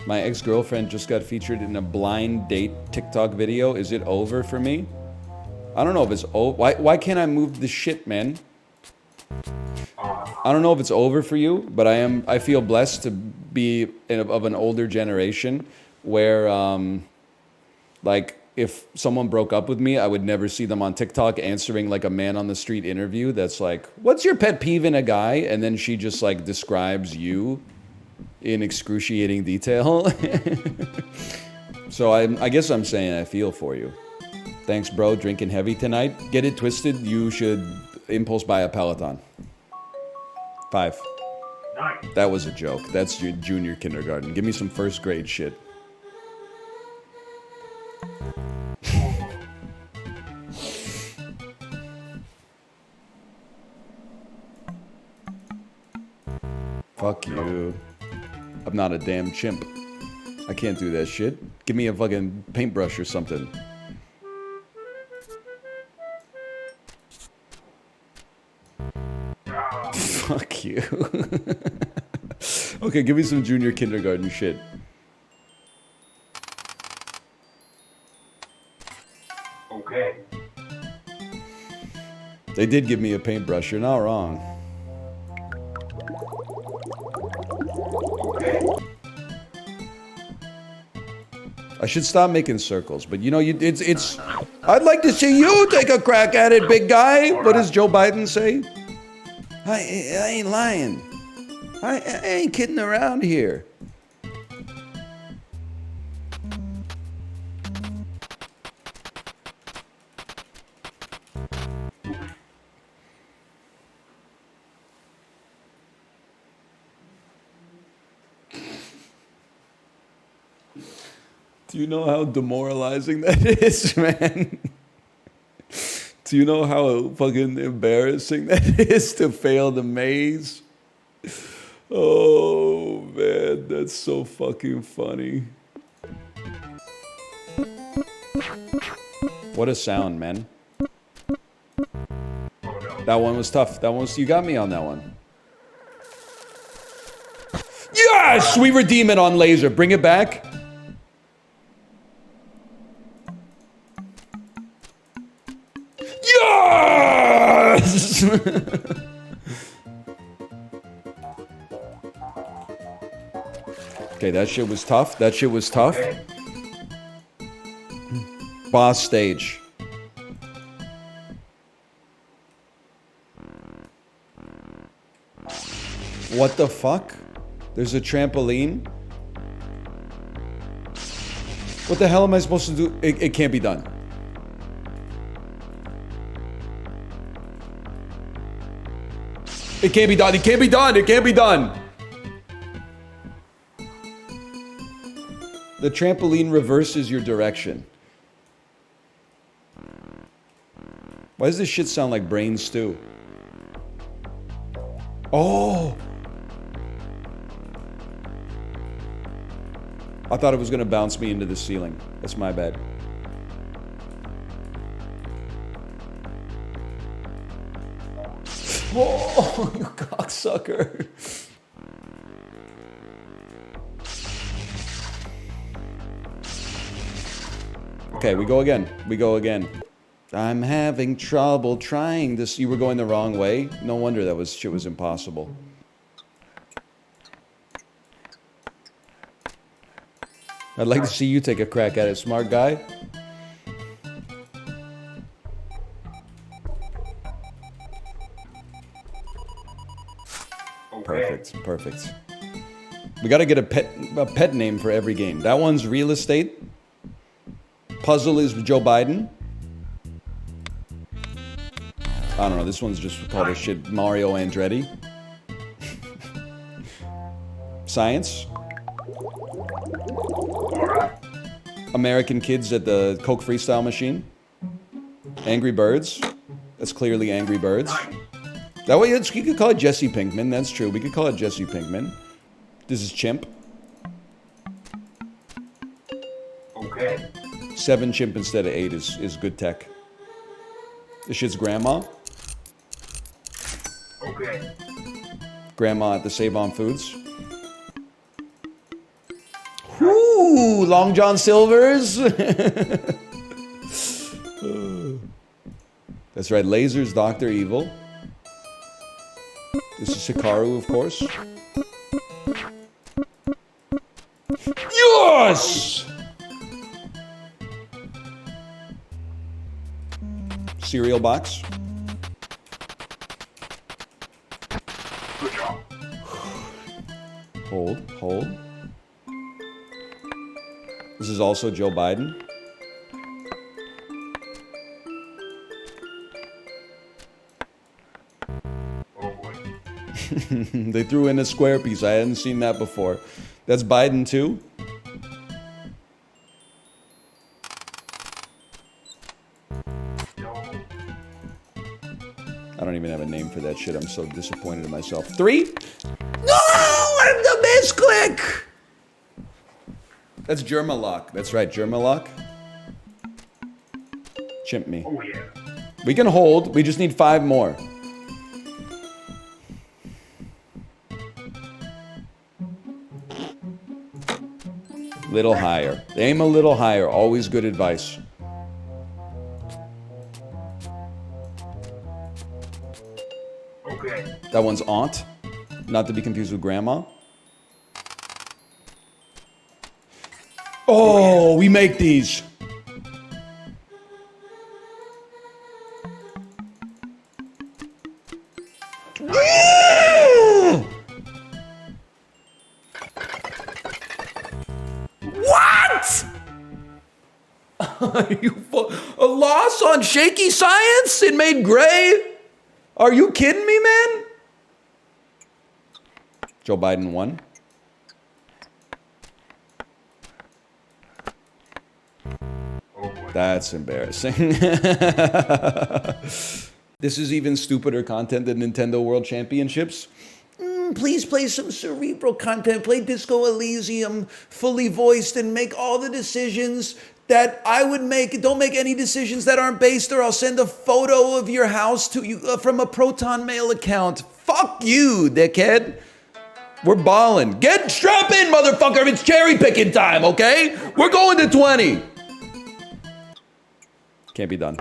My ex-girlfriend just got featured in a blind date TikTok video. Is it over for me? I don't know if it's over. Why can't I move the shit, man? I don't know if it's over for you, but I feel blessed to be of an older generation where, like, if someone broke up with me, I would never see them on TikTok answering like a man on the street interview that's like, what's your pet peeve in a guy? And then she just like describes you in excruciating detail. So I guess I'm saying I feel for you. Thanks, bro. Drinking heavy tonight. Get it twisted. You should impulse buy a Peloton. 5. Nice. That was a joke. That's your junior kindergarten. Give me some first grade shit. Fuck you. I'm not a damn chimp. I can't do that shit. Give me a fucking paintbrush or something. Fuck you. Okay, give me some junior kindergarten shit. Okay. They did give me a paintbrush. You're not wrong. I should stop making circles, but you know, it's. I'd like to see you take a crack at it, big guy. What does Joe Biden say? I ain't lying. I ain't kidding around here. Do you know how demoralizing that is, man? Do you know how fucking embarrassing that is to fail the maze? Oh, man, that's so fucking funny. What a sound, man. That one was tough. That one was, you got me on that one. Yes! We redeem it on laser. Bring it back. Yes! Okay, that shit was tough. That shit was tough. Boss stage. What the fuck? There's a trampoline? What the hell am I supposed to do? It can't be done. It can't be done. It can't be done. It can't be done. The trampoline reverses your direction. Why does this shit sound like brain stew? Oh! I thought it was gonna bounce me into the ceiling. That's my bad. Oh, you cocksucker. Okay, we go again. We go again. I'm having trouble trying this. You were going the wrong way? No wonder that shit was impossible. I'd like to see you take a crack at it, smart guy. Perfect, perfect. We gotta get a pet name for every game. That one's real estate. Puzzle is Joe Biden. I don't know, this one's just called a shit Mario Andretti. Science. American kids at the Coke Freestyle machine. Angry Birds. That's clearly Angry Birds. That way, you could call it Jesse Pinkman. That's true. We could call it Jesse Pinkman. This is Chimp. Okay. 7 chimp instead of 8 is good tech. This shit's Grandma. Okay. Grandma at the Save On Foods. Ooh, Long John Silver's. That's right, Laser's Dr. Evil. This is Hikaru, of course. Yes! Cereal box. Good job. Hold, hold. This is also Joe Biden. They threw in a square piece. I hadn't seen that before. That's Biden too. I don't even have a name for that shit. I'm so disappointed in myself. 3? No! I'm the misclick! That's Germalock. That's right, Germalock. Chimp me. Oh yeah. We can hold. We just need 5 more. Little higher. Aim a little higher. Always good advice. Okay. That one's aunt. Not to be confused with grandma. Oh, we make these. What? Are you a loss on shaky science? It made gray? Are you kidding me, man? Joe Biden won. That's embarrassing. This is even stupider content than Nintendo World Championships. Please play some cerebral content. Play Disco Elysium fully voiced and make all the decisions that I would make. Don't make any decisions that aren't based, or I'll send a photo of your house to you from a Proton Mail account. Fuck you, dickhead. We're balling. Strap in, motherfucker. It's cherry picking time, okay? We're going to 20. Can't be done.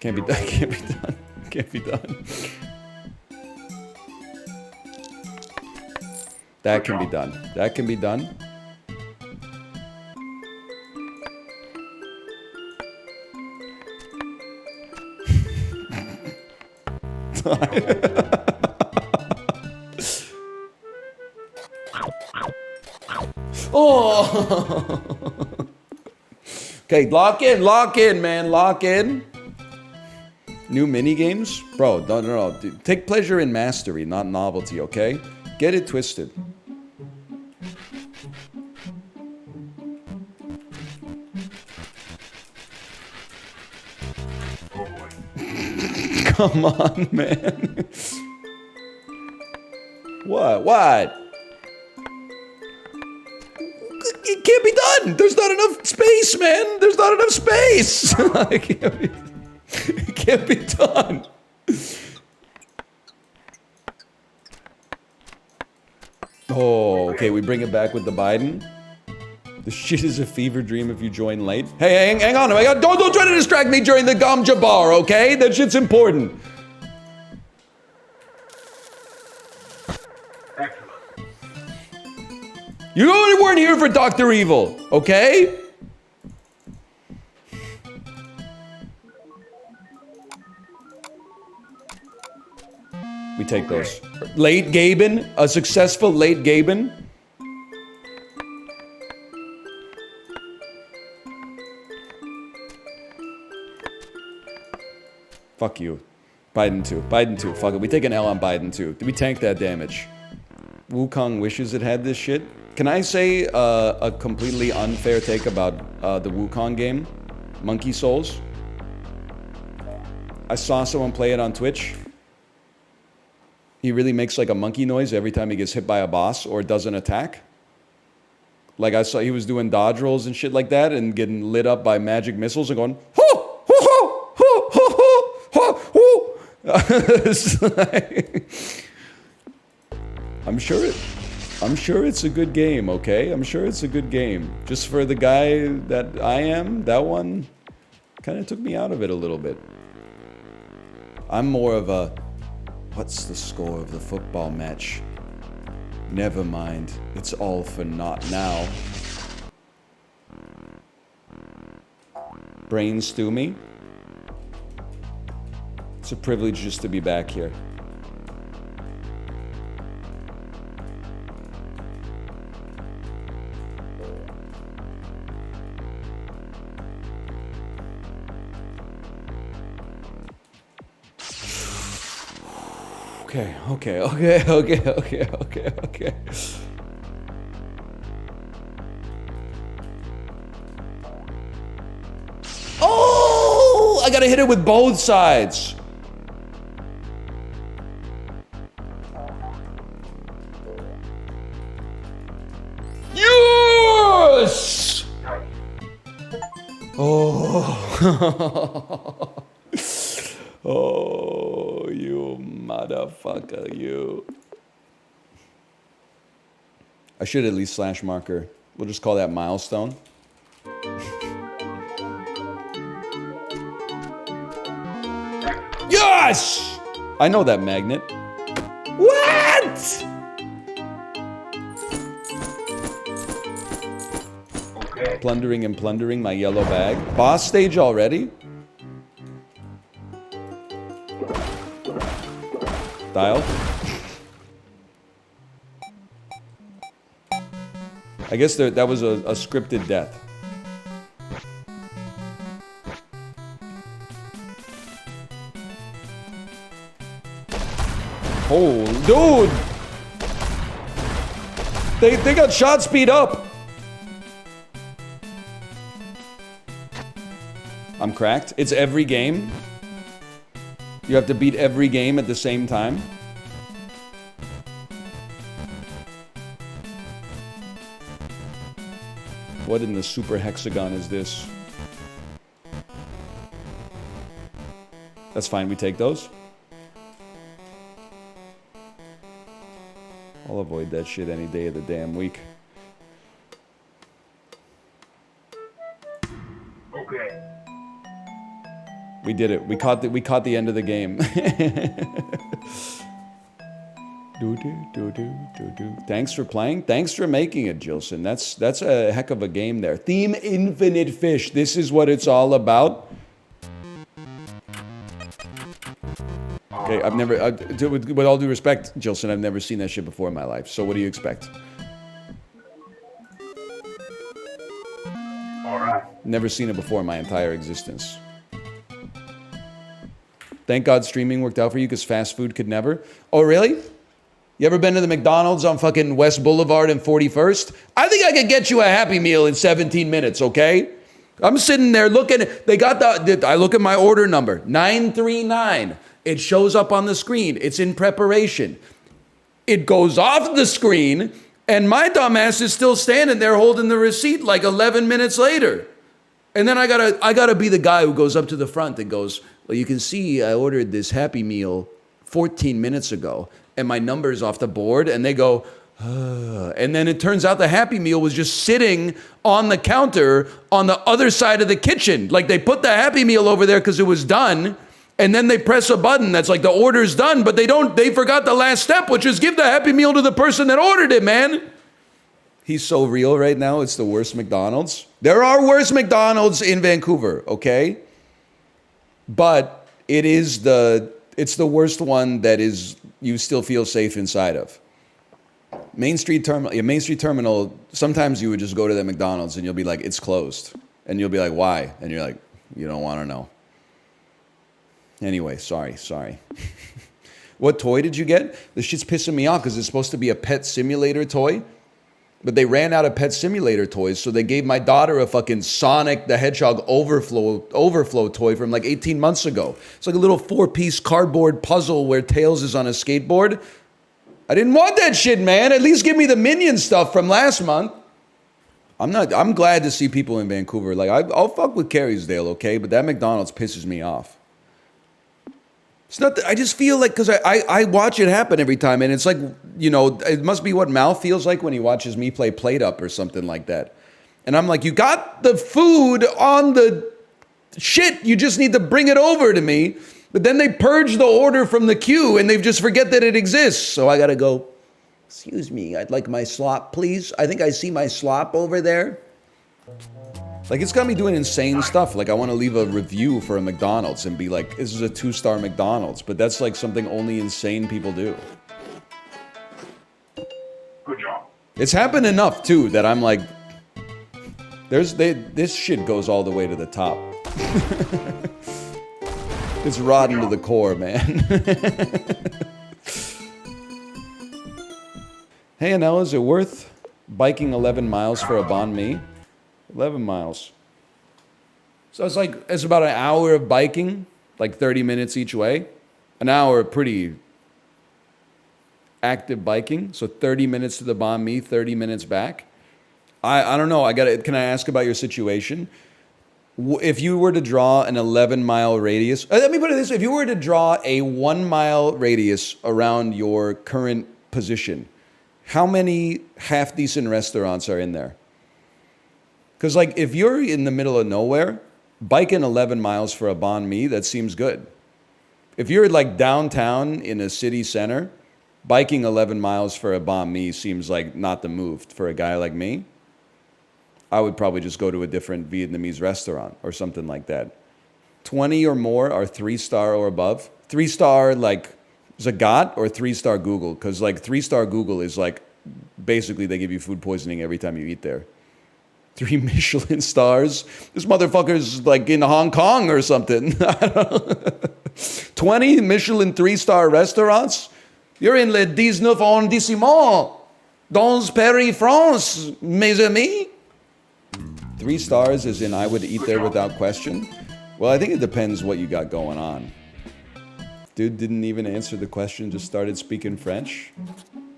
Can't be done. Can't be done. Can't be done. That can be done. That can be done. Oh. Okay, lock in, man, lock in. New mini games, bro. No. Take pleasure in mastery, not novelty. Okay, get it twisted. Come on, man. What? It can't be done. There's not enough space, man. There's not enough space. It can't be done. Oh, okay. We bring it back with the Biden. The shit is a fever dream if you join late. Hey, hang on. Don't try to distract me during the Gom Jabbar, okay? That shit's important. You weren't here for Dr. Evil, okay? We take those. Late Gaben, a successful late Gaben. Fuck you. Biden 2. Fuck it. We take an L on Biden 2. Did we tank that damage? Wukong wishes it had this shit. Can I say a completely unfair take about the Wukong game? Monkey Souls? I saw someone play it on Twitch. He really makes like a monkey noise every time he gets hit by a boss or does an attack. Like I saw he was doing dodge rolls and shit like that and getting lit up by magic missiles and going, ho, ho, ho, ho, ho, ho, ho, ho. It's like, I'm sure it's a good game, okay? I'm sure it's a good game. Just for the guy that I am, that one kind of took me out of it a little bit. I'm more of a, what's the score of the football match? Never mind, it's all for naught now. Brain stew me. It's a privilege just to be back here. Okay. Oh, I gotta hit it with both sides. Yes! Oh. Oh, you motherfucker, you. I should at least slash marker. We'll just call that milestone. Yes! I know that magnet. What? Okay. Plundering and plundering my yellow bag. Boss stage already? Dial. I guess that was a scripted death. Oh, dude! They got shot speed up. I'm cracked. It's every game. You have to beat every game at the same time. What in the super hexagon is this? That's fine, we take those. I'll avoid that shit any day of the damn week. Okay. We did it. We caught the end of the game. Thanks for playing. Thanks for making it, Jilson. That's a heck of a game there. Theme Infinite Fish. This is what it's all about. Okay, I've never, with all due respect, Jilson, I've never seen that shit before in my life. So what do you expect? All right. Never seen it before in my entire existence. Thank God streaming worked out for you because fast food could never. Oh, really? You ever been to the McDonald's on fucking West Boulevard and 41st? I think I could get you a Happy Meal in 17 minutes, okay? I'm sitting there looking, they got I look at my order number, 939. It shows up on the screen. It's in preparation. It goes off the screen, and my dumbass is still standing there holding the receipt like 11 minutes later. And then I gotta be the guy who goes up to the front and goes, well, you can see I ordered this Happy Meal 14 minutes ago, and my number's off the board, and they go, and then it turns out the Happy Meal was just sitting on the counter on the other side of the kitchen. Like they put the Happy Meal over there because it was done, and then they press a button that's like the order's done, but they forgot the last step, which is give the Happy Meal to the person that ordered it, man. He's so real right now, it's the worst McDonald's. There are worse McDonald's in Vancouver, okay? But it's the worst one that is you still feel safe inside of. Main Street Terminal, sometimes you would just go to that McDonald's and you'll be like, it's closed. And you'll be like, why? And you're like, you don't want to know. Anyway, sorry. What toy did you get? This shit's pissing me off because it's supposed to be a pet simulator toy. But they ran out of pet simulator toys, so they gave my daughter a fucking Sonic the Hedgehog overflow toy from like 18 months ago. It's like a little 4-piece cardboard puzzle where Tails is on a skateboard. I didn't want that shit, man. At least give me the Minion stuff from last month. I'm glad to see people in Vancouver. Like, I'll fuck with Carriesdale, okay? But that McDonald's pisses me off. It's not that, I just feel like, because I watch it happen every time, and it's like, you know, it must be what Mal feels like when he watches me play Plate Up or something like that. And I'm like, you got the food on the shit, you just need to bring it over to me. But then they purge the order from the queue, and they just forget that it exists. So I gotta go, excuse me, I'd like my slop, please. I think I see my slop over there. Like, it's got me doing insane stuff. Like, I want to leave a review for a McDonald's and be like, this is a 2-star McDonald's. But that's like something only insane people do. Good job. It's happened enough, too, that I'm like, this shit goes all the way to the top. It's rotten to the core, man. Hey, Anel, is it worth biking 11 miles for a banh mi? 11 miles. So it's about an hour of biking, like 30 minutes each way. An hour of pretty active biking. So 30 minutes to the banh mi, 30 minutes back. I don't know. Can I ask about your situation? If you were to draw an 11-mile radius, let me put it this way. If you were to draw a 1-mile radius around your current position, how many half-decent restaurants are in there? Because, like, if you're in the middle of nowhere, biking 11 miles for a banh mi, that seems good. If you're, like, downtown in a city center, biking 11 miles for a banh mi seems like not the move for a guy like me. I would probably just go to a different Vietnamese restaurant or something like that. 20 or more are 3-star or above. 3-star, like, Zagat or 3-star Google, because like 3-star Google is like basically they give you food poisoning every time you eat there. 3 Michelin stars. This motherfucker's like in Hong Kong or something. 20 Michelin 3-star restaurants. You're in Le 19 arrondissement, dans Paris, France, mes amis. 3 stars as in I would eat there without question. Well, I think it depends what you got going on. Dude didn't even answer the question, just started speaking French.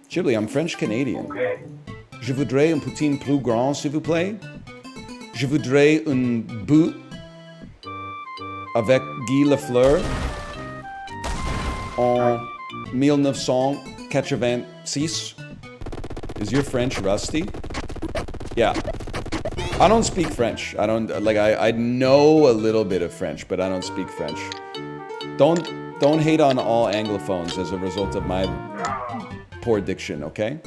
Chibli, I'm French-Canadian. Je voudrais une poutine plus grande, s'il vous plaît. Je voudrais un bout avec Guy Lafleur en 1986. Is your French rusty? Yeah. I don't speak French. I know a little bit of French, but I don't speak French. Don't hate on all Anglophones as a result of my poor diction, okay?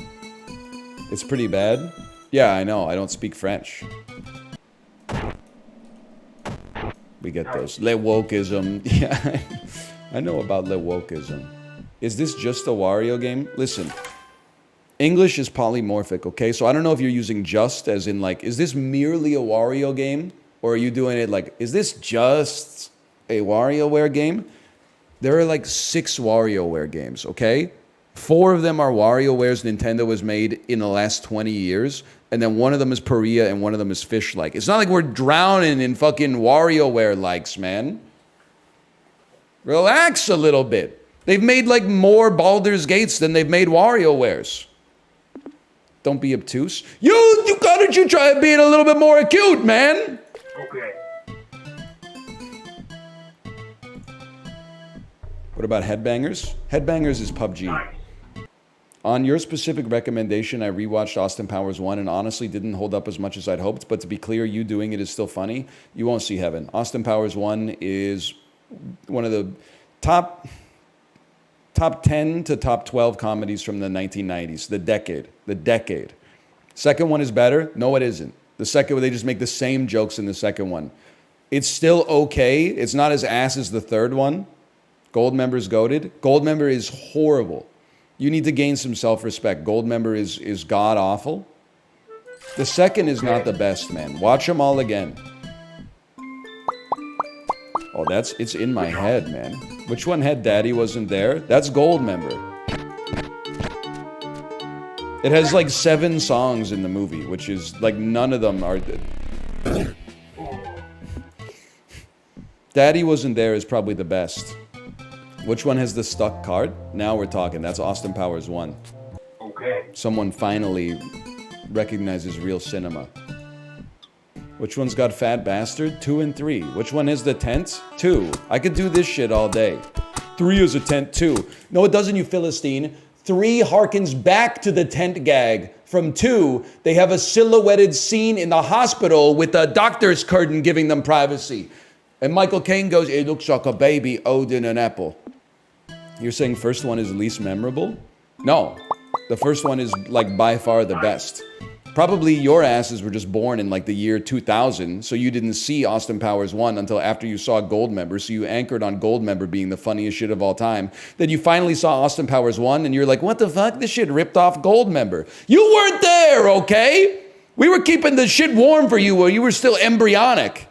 It's pretty bad. Yeah, I know. I don't speak French. We get those. Le wokeism. Yeah, I know about le wokeism. Is this just a Wario game? Listen, English is polymorphic, okay? So I don't know if you're using just as in like, is this merely a Wario game? Or are you doing it like, is this just a WarioWare game? There are like 6 WarioWare games, okay? 4 of them are WarioWares Nintendo has made in the last 20 years. And then one of them is Paria and one of them is Fishlike. It's not like we're drowning in fucking WarioWare likes, man. Relax a little bit. They've made like more Baldur's Gates than they've made WarioWares. Don't be obtuse. You try being a little bit more acute, man. Okay. What about Headbangers? Headbangers is PUBG. On your specific recommendation, I rewatched Austin Powers 1 and honestly didn't hold up as much as I'd hoped, but to be clear, you doing it is still funny. You won't see heaven. Austin Powers 1 is one of the top 10 to top 12 comedies from the 1990s, the decade. Second one is better. No, it isn't. The second one, they just make the same jokes in the second one. It's still okay. It's not as ass as the third one. Goldmember's goated. Goldmember is horrible. You need to gain some self-respect. Goldmember is god-awful. The second is not the best, man. Watch them all again. Oh, it's in my head, man. Which one had Daddy Wasn't There? That's Goldmember. It has like 7 songs in the movie, which is like none of them are... Daddy Wasn't There is probably the best. Which one has the stuck card? Now we're talking. That's Austin Powers 1. Okay. Someone finally recognizes real cinema. Which one's got Fat Bastard? 2 and 3. Which one has the tent? 2. I could do this shit all day. 3 is a tent 2. No, it doesn't, you Philistine. 3 harkens back to the tent gag. From 2, they have a silhouetted scene in the hospital with a doctor's curtain giving them privacy. And Michael Caine goes, it looks like a baby owed in an apple. You're saying first one is least memorable? No. The first one is like by far the best. Probably your asses were just born in like the year 2000, so you didn't see Austin Powers 1 until after you saw Goldmember, so you anchored on Goldmember being the funniest shit of all time. Then you finally saw Austin Powers 1 and you're like, what the fuck? This shit ripped off Goldmember. You weren't there, okay? We were keeping the shit warm for you while you were still embryonic.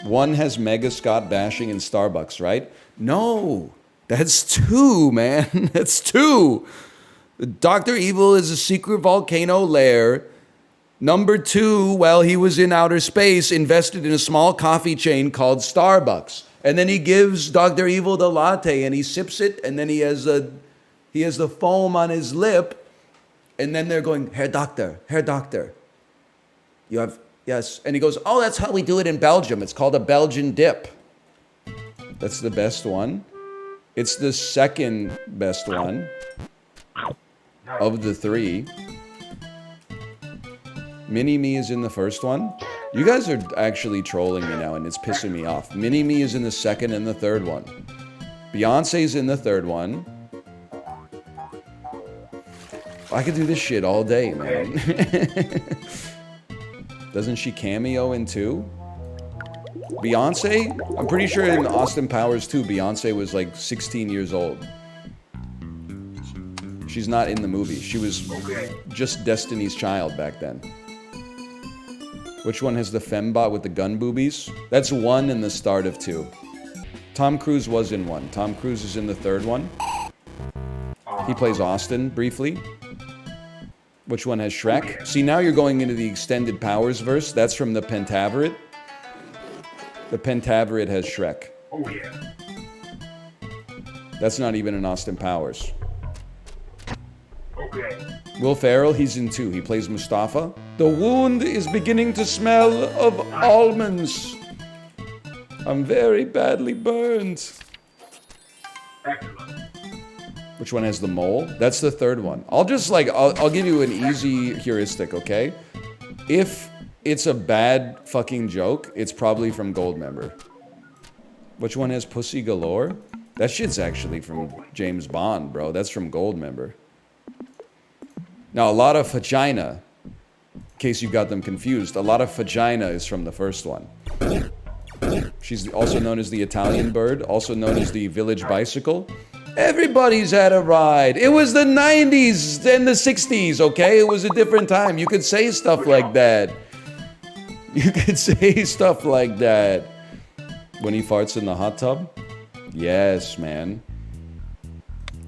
1 has Mega Scott bashing in Starbucks, right? No, that's 2, man. That's 2. Dr. Evil is a secret volcano lair. Number 2, well, he was in outer space, invested in a small coffee chain called Starbucks. And then he gives Dr. Evil the latte and he sips it, and then he has the foam on his lip, and then they're going, Herr Doctor, you have, yes. And he goes, oh, that's how we do it in Belgium. It's called a Belgian dip. That's the best one. It's the second best one of the 3. Mini-Me is in the first one. You guys are actually trolling me now, and it's pissing me off. Mini-Me is in the second and the third one. Beyonce's in the third one. I could do this shit all day, man. Doesn't she cameo in 2? Beyonce? I'm pretty sure in Austin Powers 2, Beyonce was like 16 years old. She's not in the movie. She was just Destiny's Child back then. Which one has the fembot with the gun boobies? That's 1 in the start of 2. Tom Cruise was in 1. Tom Cruise is in the third one. He plays Austin briefly. Which one has Shrek? See, now you're going into the extended Powers verse. That's from the Pentaveret. The Pentaveret has Shrek. Oh yeah. That's not even in Austin Powers. Okay. Will Ferrell, he's in 2. He plays Mustafa. The wound is beginning to smell of almonds. I'm very badly burned. Excellent. Which one has the mole? That's the third one. I'll just like, I'll give you an easy heuristic, okay? If it's a bad fucking joke, it's probably from Goldmember. Which one has Pussy Galore? That shit's actually from James Bond, bro. That's from Goldmember. Now, a lot of vagina, in case you got them confused, a lot of vagina is from the first one. She's also known as the Italian bird, also known as the village bicycle. Everybody's had a ride. It was the 90s and the 60s, okay? It was a different time. You could say stuff like that. You could say stuff like that. When he farts in the hot tub? Yes, man.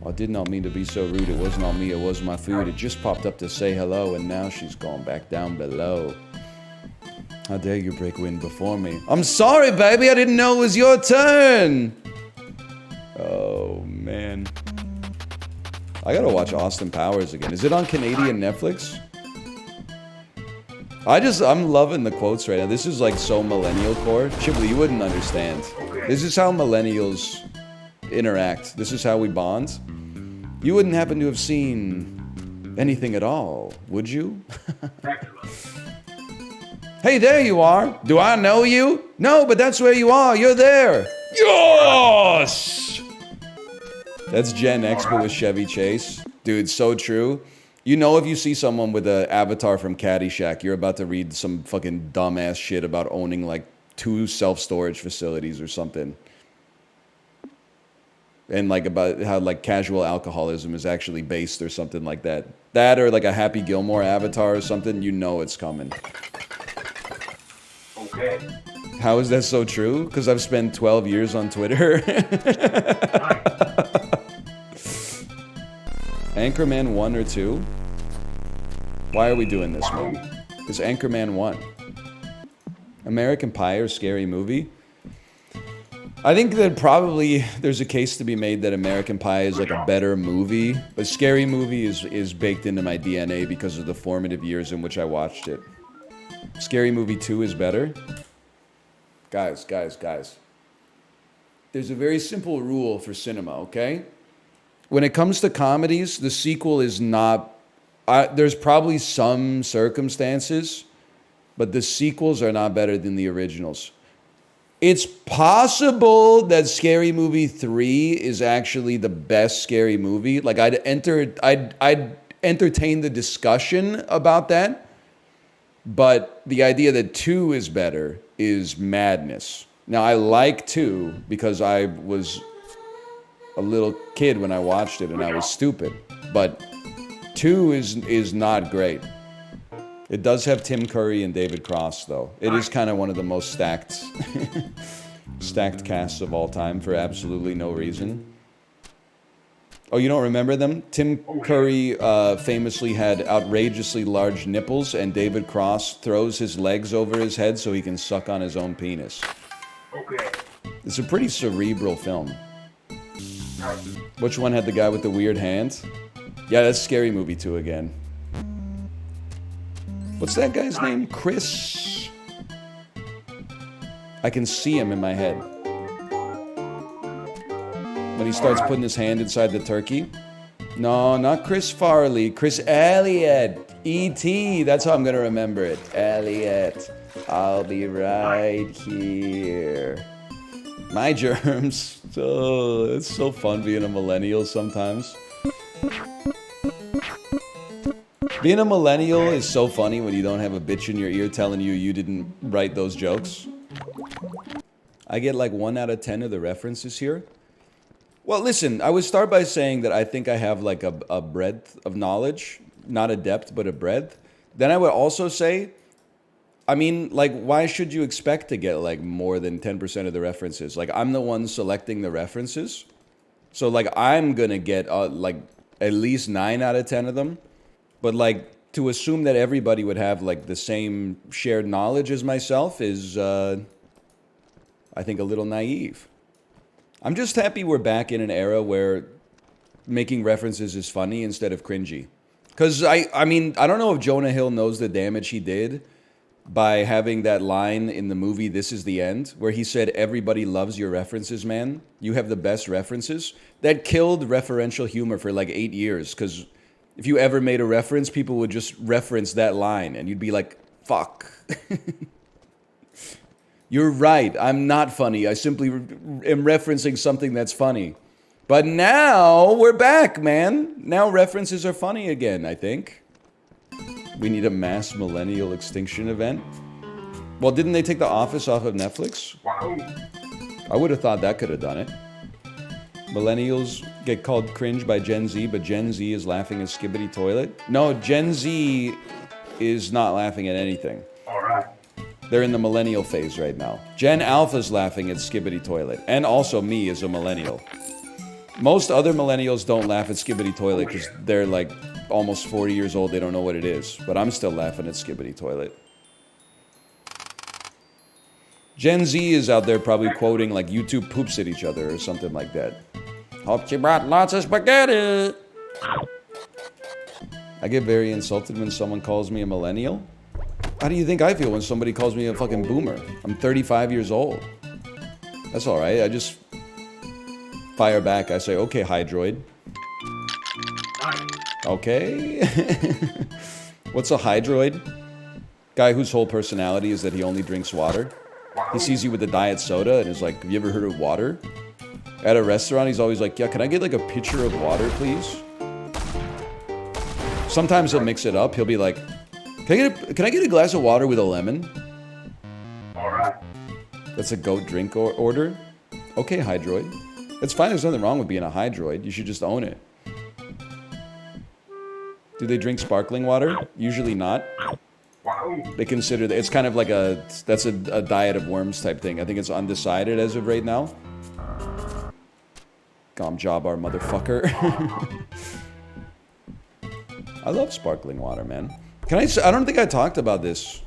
I did not mean to be so rude. It wasn't on me. It was my food. It just popped up to say hello, and now she's gone back down below. How dare you break wind before me? I'm sorry, baby. I didn't know it was your turn. Oh, man. I gotta watch Austin Powers again. Is it on Canadian Netflix? I'm loving the quotes right now. This is like so millennial core. Chibley, you wouldn't understand. This is how millennials interact. This is how we bond. You wouldn't happen to have seen anything at all, would you? Hey, there you are. Do I know you? No, but that's where you are. You're there. Yes! That's Gen X, but with Chevy Chase. Dude, so true. You know, if you see someone with an avatar from Caddyshack, you're about to read some fucking dumbass shit about owning like 2 self-storage facilities or something. And like about how like casual alcoholism is actually based or something like that. That or like a Happy Gilmore avatar or something, you know it's coming. Okay. How is that so true? Because I've spent 12 years on Twitter. Anchorman 1 or 2? Why are we doing this, man? It's Anchorman 1. American Pie or Scary Movie? I think that probably there's a case to be made that American Pie is like a better movie, but Scary Movie is baked into my DNA because of the formative years in which I watched it. Scary Movie 2 is better. Guys. There's a very simple rule for cinema, okay? When it comes to comedies, the sequel is not... there's probably some circumstances, but the sequels are not better than the originals. It's possible that Scary Movie 3 is actually the best Scary Movie. Like, I'd entertain the discussion about that, but the idea that 2 is better is madness. Now, I like 2 because I was a little kid when I watched it and I was stupid, but 2 is not great. It does have Tim Curry and David Cross, though. It is kind of one of the most stacked casts of all time for absolutely no reason. Oh, you don't remember them? Tim Curry famously had outrageously large nipples, and David Cross throws his legs over his head so he can suck on his own penis. Okay. It's a pretty cerebral film. Which one had the guy with the weird hand? Yeah, that's Scary Movie 2 again. What's that guy's name? Chris? I can see him in my head. When he starts putting his hand inside the turkey. No, not Chris Farley. Chris Elliott. E.T. That's how I'm going to remember it. Elliott. I'll be right here. My germs. Oh, it's so fun being a millennial sometimes. Being a millennial is so funny when you don't have a bitch in your ear telling you you didn't write those jokes. I get like 1 out of 10 of the references here. Well, listen, I would start by saying that I think I have like a breadth of knowledge, not a depth, but a breadth. Then I would also say, I mean, like, why should you expect to get like more than 10% of the references? Like, I'm the one selecting the references. So like, I'm gonna get like at least 9 out of 10 of them. But like, to assume that everybody would have like the same shared knowledge as myself is, I think, a little naive. I'm just happy we're back in an era where making references is funny instead of cringy. Because, I mean, I don't know if Jonah Hill knows the damage he did by having that line in the movie This Is the End, where he said, everybody loves your references, man. You have the best references. That killed referential humor for like 8 years, because if you ever made a reference, people would just reference that line, and you'd be like, fuck. You're right, I'm not funny. I simply am referencing something that's funny. But now, we're back, man. Now references are funny again, I think. We need a mass millennial extinction event. Well, didn't they take The Office off of Netflix? Wow. I would have thought that could have done it. Millennials get called cringe by Gen Z, but Gen Z is laughing at Skibbity Toilet. No, Gen Z is not laughing at anything. All right. They're in the millennial phase right now. Gen Alpha's laughing at Skibbity Toilet. And also me as a millennial. Most other millennials don't laugh at Skibbity Toilet because they're like almost 40 years old. They don't know what it is. But I'm still laughing at Skibbity Toilet. Gen Z is out there probably quoting like YouTube poops at each other or something like that. Hope you brought lots of spaghetti. I get very insulted when someone calls me a millennial. How do you think I feel when somebody calls me a fucking boomer? I'm 35 years old. That's all right. I just fire back. I say, okay, hydroid. Okay. What's a hydroid? Guy whose whole personality is that he only drinks water. He sees you with a diet soda and is like, have you ever heard of water? At a restaurant, he's always like, yeah, can I get like a pitcher of water, please? Sometimes he'll mix it up. He'll be like, can I get a glass of water with a lemon? All right. That's a goat drink order. Okay, hydroid. It's fine. There's nothing wrong with being a hydroid. You should just own it. Do they drink sparkling water? Usually not. Wow. They consider that it's kind of like that's a diet of worms type thing. I think it's undecided as of right now. Gom Jabbar, motherfucker. I love sparkling water, man. I don't think I talked about this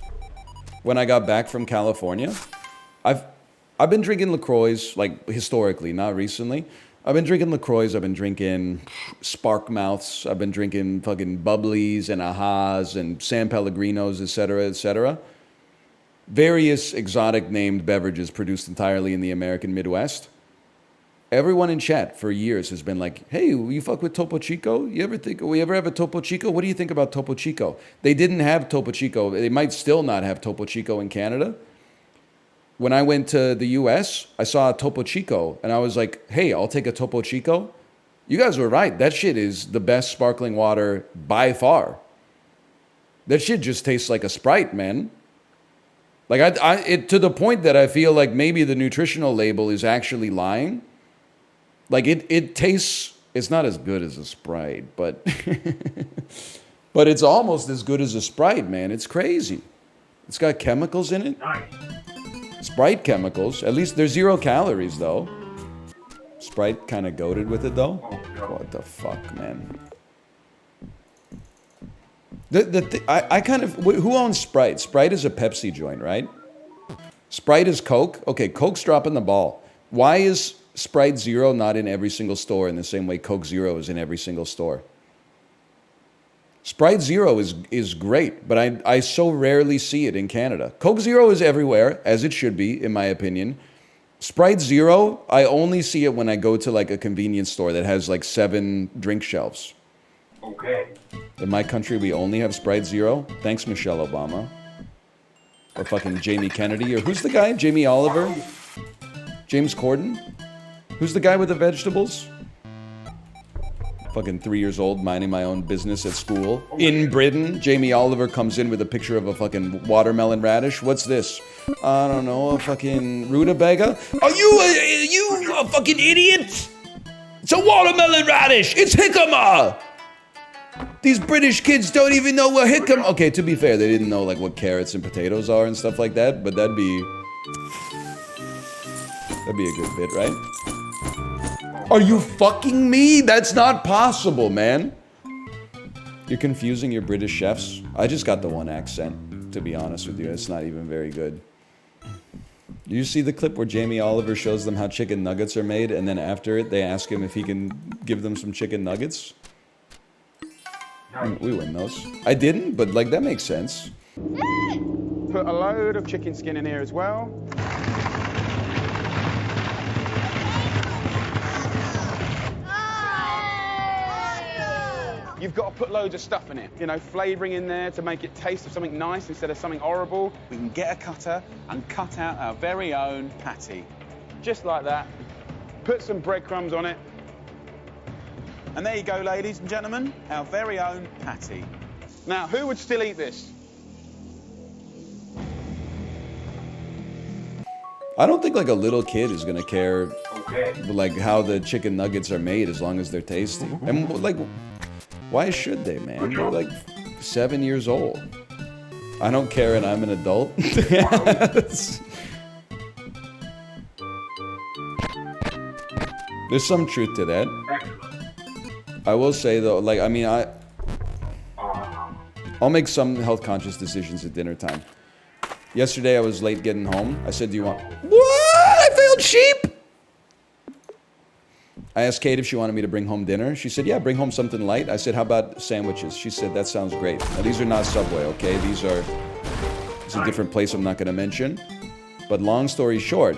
when I got back from California. I've been drinking LaCroix, like historically, not recently. I've been drinking LaCroix, I've been drinking Spark Mouths, I've been drinking fucking Bubblies and Ahas and San Pellegrinos, etc., etc. Various exotic named beverages produced entirely in the American Midwest. Everyone in chat for years has been like, hey, you fuck with Topo Chico? We ever have a Topo Chico? What do you think about Topo Chico? They didn't have Topo Chico. They might still not have Topo Chico in Canada. When I went to the US, I saw a Topo Chico, and I was like, hey, I'll take a Topo Chico. You guys were right. That shit is the best sparkling water by far. That shit just tastes like a Sprite, man. Like, to the point that I feel like maybe the nutritional label is actually lying. Like, it tastes, it's not as good as a Sprite, but but it's almost as good as a Sprite, man. It's crazy. It's got chemicals in it. Nice. Sprite chemicals. At least there's 0 calories, though. Sprite kind of goated with it though. What the fuck, man? I kind of, who owns Sprite? Sprite is a Pepsi joint, right? Sprite is Coke. Okay, Coke's dropping the ball. Why is Sprite Zero not in every single store in the same way Coke Zero is in every single store? Sprite Zero is great, but I so rarely see it in Canada. Coke Zero is everywhere, as it should be, in my opinion. Sprite Zero, I only see it when I go to like a convenience store that has like 7 drink shelves. Okay. In my country, we only have Sprite Zero. Thanks, Michelle Obama. Or fucking Jamie Kennedy. Or who's the guy? Jamie Oliver? James Corden? Who's the guy with the vegetables? Fucking 3 years old, minding my own business at school. In Britain, Jamie Oliver comes in with a picture of a fucking watermelon radish. What's this? I don't know, a fucking rutabaga? Are you a fucking idiot? It's a watermelon radish! It's jicama! These British kids don't even know what jicama... Okay, to be fair, they didn't know like what carrots and potatoes are and stuff like that, but that'd be a good bit, right? Are you fucking me? That's not possible, man. You're confusing your British chefs. I just got the one accent, to be honest with you. It's not even very good. You see the clip where Jamie Oliver shows them how chicken nuggets are made, and then after it, they ask him if he can give them some chicken nuggets? We win those. I didn't, but like that makes sense. Put a load of chicken skin in here as well. You've got to put loads of stuff in it, you know, flavouring in there to make it taste of something nice instead of something horrible. We can get a cutter and cut out our very own patty. Just like that. Put some breadcrumbs on it. And there you go, ladies and gentlemen, our very own patty. Now, who would still eat this? I don't think like a little kid is gonna care like how the chicken nuggets are made as long as they're tasty. And like, why should they, man? They're like 7 years old. I don't care and I'm an adult. There's some truth to that. I will say though, like, I mean, I'll make some health conscious decisions at dinner time. Yesterday I was late getting home. I said, do you want... What? I failed sheep! I asked Kate if she wanted me to bring home dinner. She said, yeah, bring home something light. I said, how about sandwiches? She said, that sounds great. Now, these are not Subway, okay? It's a different place I'm not going to mention. But long story short,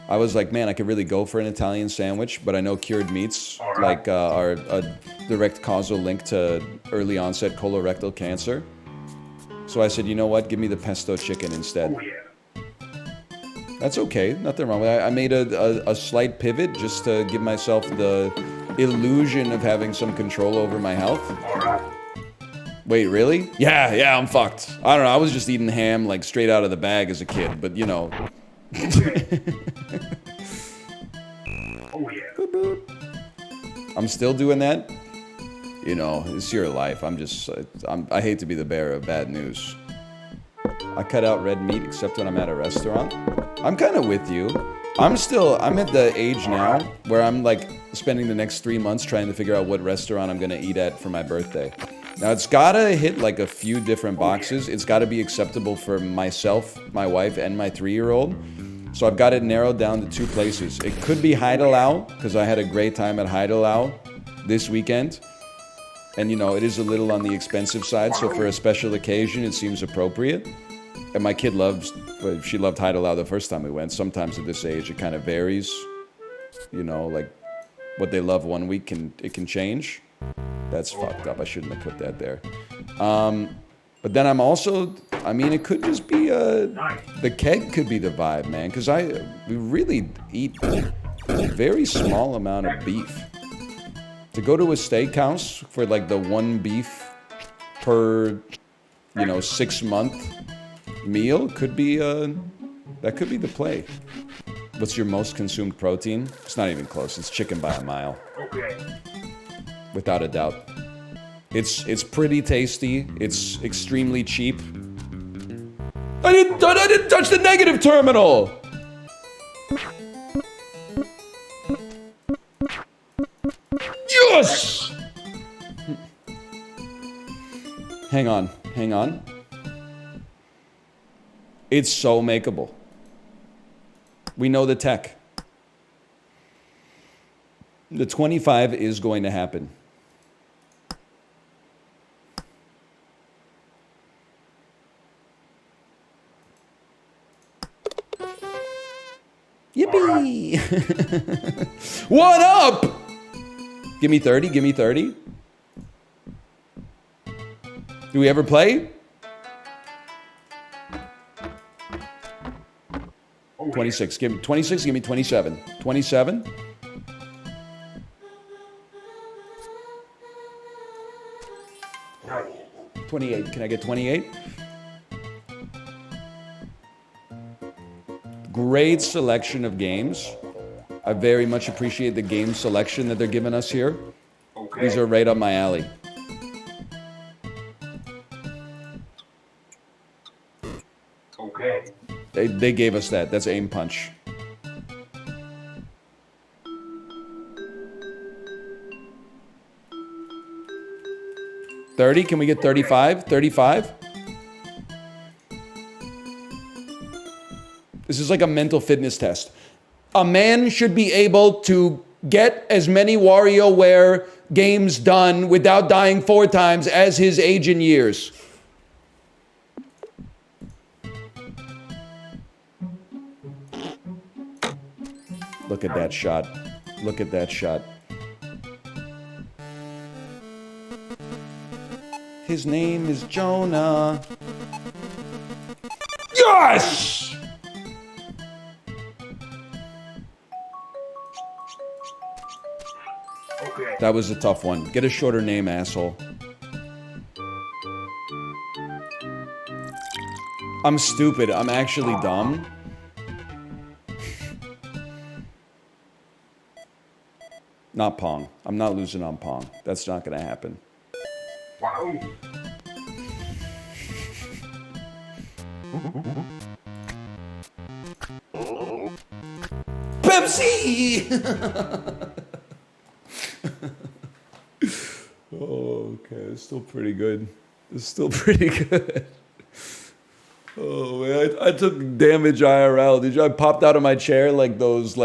I was like, man, I could really go for an Italian sandwich, but I know cured meats like are a direct causal link to early onset colorectal cancer. So I said, you know what? Give me the pesto chicken instead. That's okay. Nothing wrong with it. I made a slight pivot just to give myself the illusion of having some control over my health. Wait, really? Yeah, I'm fucked. I don't know. I was just eating ham like straight out of the bag as a kid, but you know. I'm still doing that. You know, it's your life. I hate to be the bearer of bad news. I cut out red meat except when I'm at a restaurant. I'm kind of with you. I'm at the age now where I'm like spending the next 3 months trying to figure out what restaurant I'm gonna eat at for my birthday. Now it's gotta hit like a few different boxes. It's gotta be acceptable for myself, my wife, and my 3-year-old. So I've got it narrowed down to 2 places. It could be hesBALD, because I had a great time at hesBALD this weekend. And you know, it is a little on the expensive side, so for a special occasion, it seems appropriate. And my kid she loved hesBALD the first time we went. Sometimes at this age, it kind of varies. You know, like what they love one week, it can change. That's fucked up. I shouldn't have put that there. But then I'm also, I mean, it could just be, the keg could be the vibe, man. Because we really eat a very small amount of beef. To go to a steakhouse for like the 1 beef per, 6-month meal could be, that could be the play. What's your most consumed protein? It's not even close. It's chicken by a mile. Okay. Without a doubt. It's pretty tasty. It's extremely cheap. I didn't touch the negative terminal! Hang on. It's so makeable. We know the tech. The 25 is going to happen. Yippee! What up? Give me 30, give me 30. Do we ever play? 26, give me 26, give me 27. 27? $28, can I get 28? Great selection of games. I very much appreciate the game selection that they're giving us here. Okay. These are right up my alley. Okay. They gave us that. That's aim punch. $30? Can we get 35? 35? This is like a mental fitness test. A man should be able to get as many WarioWare games done without dying 4 times as his age in years. Look at that shot. Look at that shot. His name is Jonah. Yes! Okay. That was a tough one. Get a shorter name, asshole. I'm stupid. I'm actually dumb. Not Pong. I'm not losing on Pong. That's not gonna happen. Wow. Pepsi! Oh, okay. It's still pretty good. It's still pretty good. Oh, man. I took damage IRL. Did you? I popped out of my chair like those,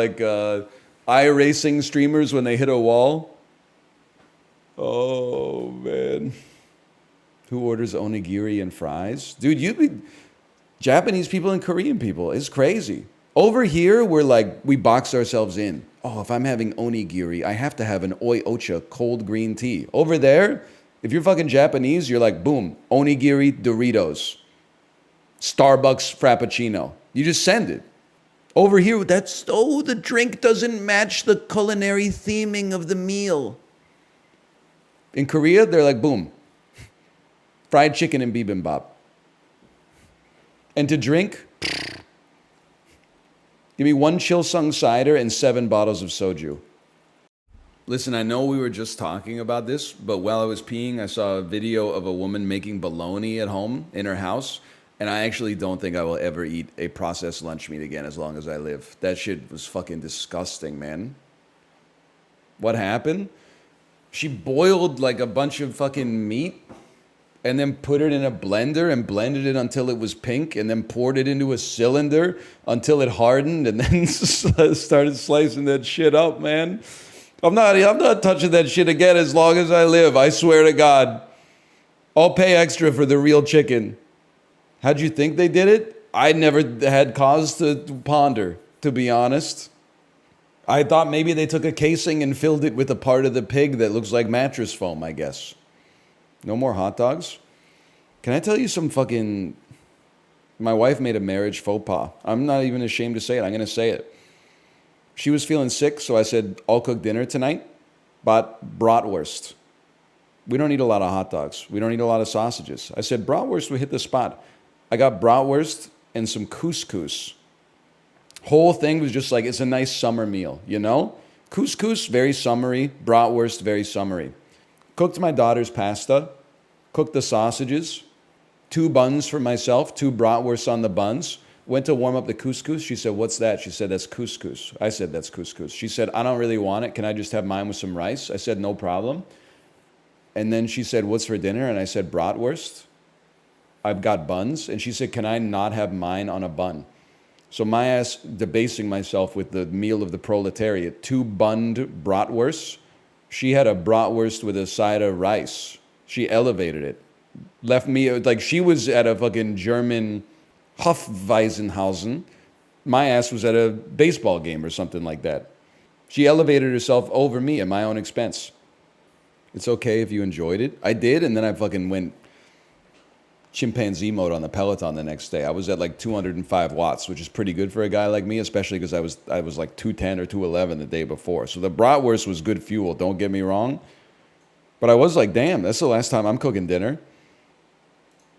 iRacing streamers when they hit a wall. Oh, man. Who orders onigiri and fries? Dude, you'd be... Japanese people and Korean people. It's crazy. Over here, we box ourselves in. Oh, if I'm having onigiri, I have to have an oi ocha cold green tea. Over there, if you're fucking Japanese, you're like, boom, onigiri, Doritos, Starbucks Frappuccino. You just send it. Over here, the drink doesn't match the culinary theming of the meal. In Korea, they're like, boom, fried chicken and bibimbap. And to drink, give me 1 Chilsung cider and 7 bottles of soju. Listen, I know we were just talking about this, but while I was peeing, I saw a video of a woman making bologna at home in her house, and I actually don't think I will ever eat a processed lunch meat again as long as I live. That shit was fucking disgusting, man. What happened? She boiled like a bunch of fucking meat and then put it in a blender and blended it until it was pink and then poured it into a cylinder until it hardened and then started slicing that shit up, man. I'm not touching that shit again as long as I live. I swear to God. I'll pay extra for the real chicken. How'd you think they did it? I never had cause to ponder, to be honest. I thought maybe they took a casing and filled it with a part of the pig that looks like mattress foam, I guess. No more hot dogs? Can I tell you some fucking... My wife made a marriage faux pas. I'm not even ashamed to say it. I'm going to say it. She was feeling sick, so I said, I'll cook dinner tonight. Bought bratwurst. We don't eat a lot of hot dogs. We don't eat a lot of sausages. I said, bratwurst would hit the spot. I got bratwurst and some couscous. Whole thing was just like, it's a nice summer meal, you know? Couscous, very summery. Bratwurst, very summery. Cooked my daughter's pasta. Cooked the sausages. 2 buns for myself. 2 bratwursts on the buns. Went to warm up the couscous. She said, what's that? She said, that's couscous. I said, that's couscous. She said, I don't really want it. Can I just have mine with some rice? I said, no problem. And then she said, what's for dinner? And I said, bratwurst. I've got buns. And she said, can I not have mine on a bun? So my ass debasing myself with the meal of the proletariat, 2 bunned bratwursts. She had a bratwurst with a side of rice. She elevated it. Left me, like she was at a fucking German Hofweisenhausen. My ass was at a baseball game or something like that. She elevated herself over me at my own expense. It's okay if you enjoyed it. I did, and then I fucking went chimpanzee mode on the Peloton the next day. I was at like 205 watts, which is pretty good for a guy like me, especially because I was like 210 or 211 the day before. So the bratwurst was good fuel, don't get me wrong. But I was like, damn, that's the last time I'm cooking dinner.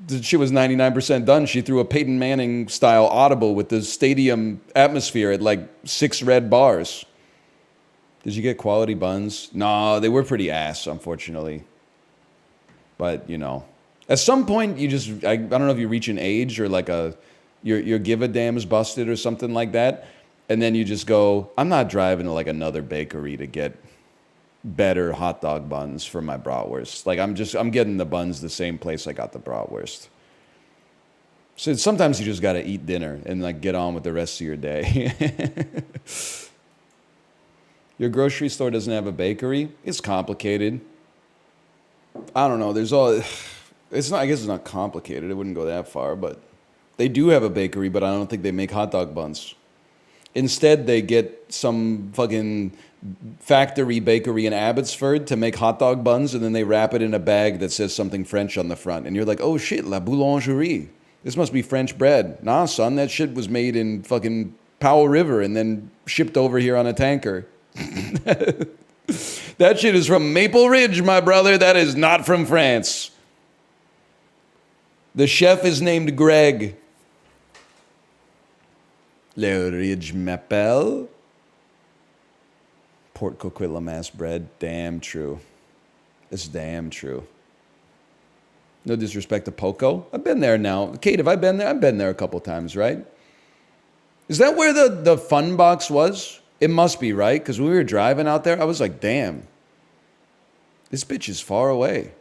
The shit was 99% done. She threw a Peyton Manning style audible with the stadium atmosphere at like 6 red bars. Did you get quality buns? No, they were pretty ass, unfortunately. But, you know, at some point you just, I don't know if you reach an age or like your give a damn is busted or something like that. And then you just go, I'm not driving to like another bakery to get better hot dog buns for my bratwurst. Like I'm getting the buns the same place I got the bratwurst. So sometimes you just got to eat dinner and like get on with the rest of your day. Your grocery store doesn't have a bakery? It's complicated. I don't know. It's not, I guess it's not complicated. It wouldn't go that far, but they do have a bakery, but I don't think they make hot dog buns. Instead, they get some fucking factory bakery in Abbotsford to make hot dog buns, and then they wrap it in a bag that says something French on the front. And you're like, oh shit, la boulangerie. This must be French bread. Nah, son, that shit was made in fucking Powell River and then shipped over here on a tanker. That shit is from Maple Ridge, my brother. That is not from France. The chef is named Greg. Le Ridge m'appelle. Port Coquitlam ass bread. Damn true. It's damn true. No disrespect to Poco. I've been there now. Kate, have I been there? I've been there a couple times, right? Is that where the fun box was? It must be, right? Because when we were driving out there, I was like, damn. This bitch is far away. It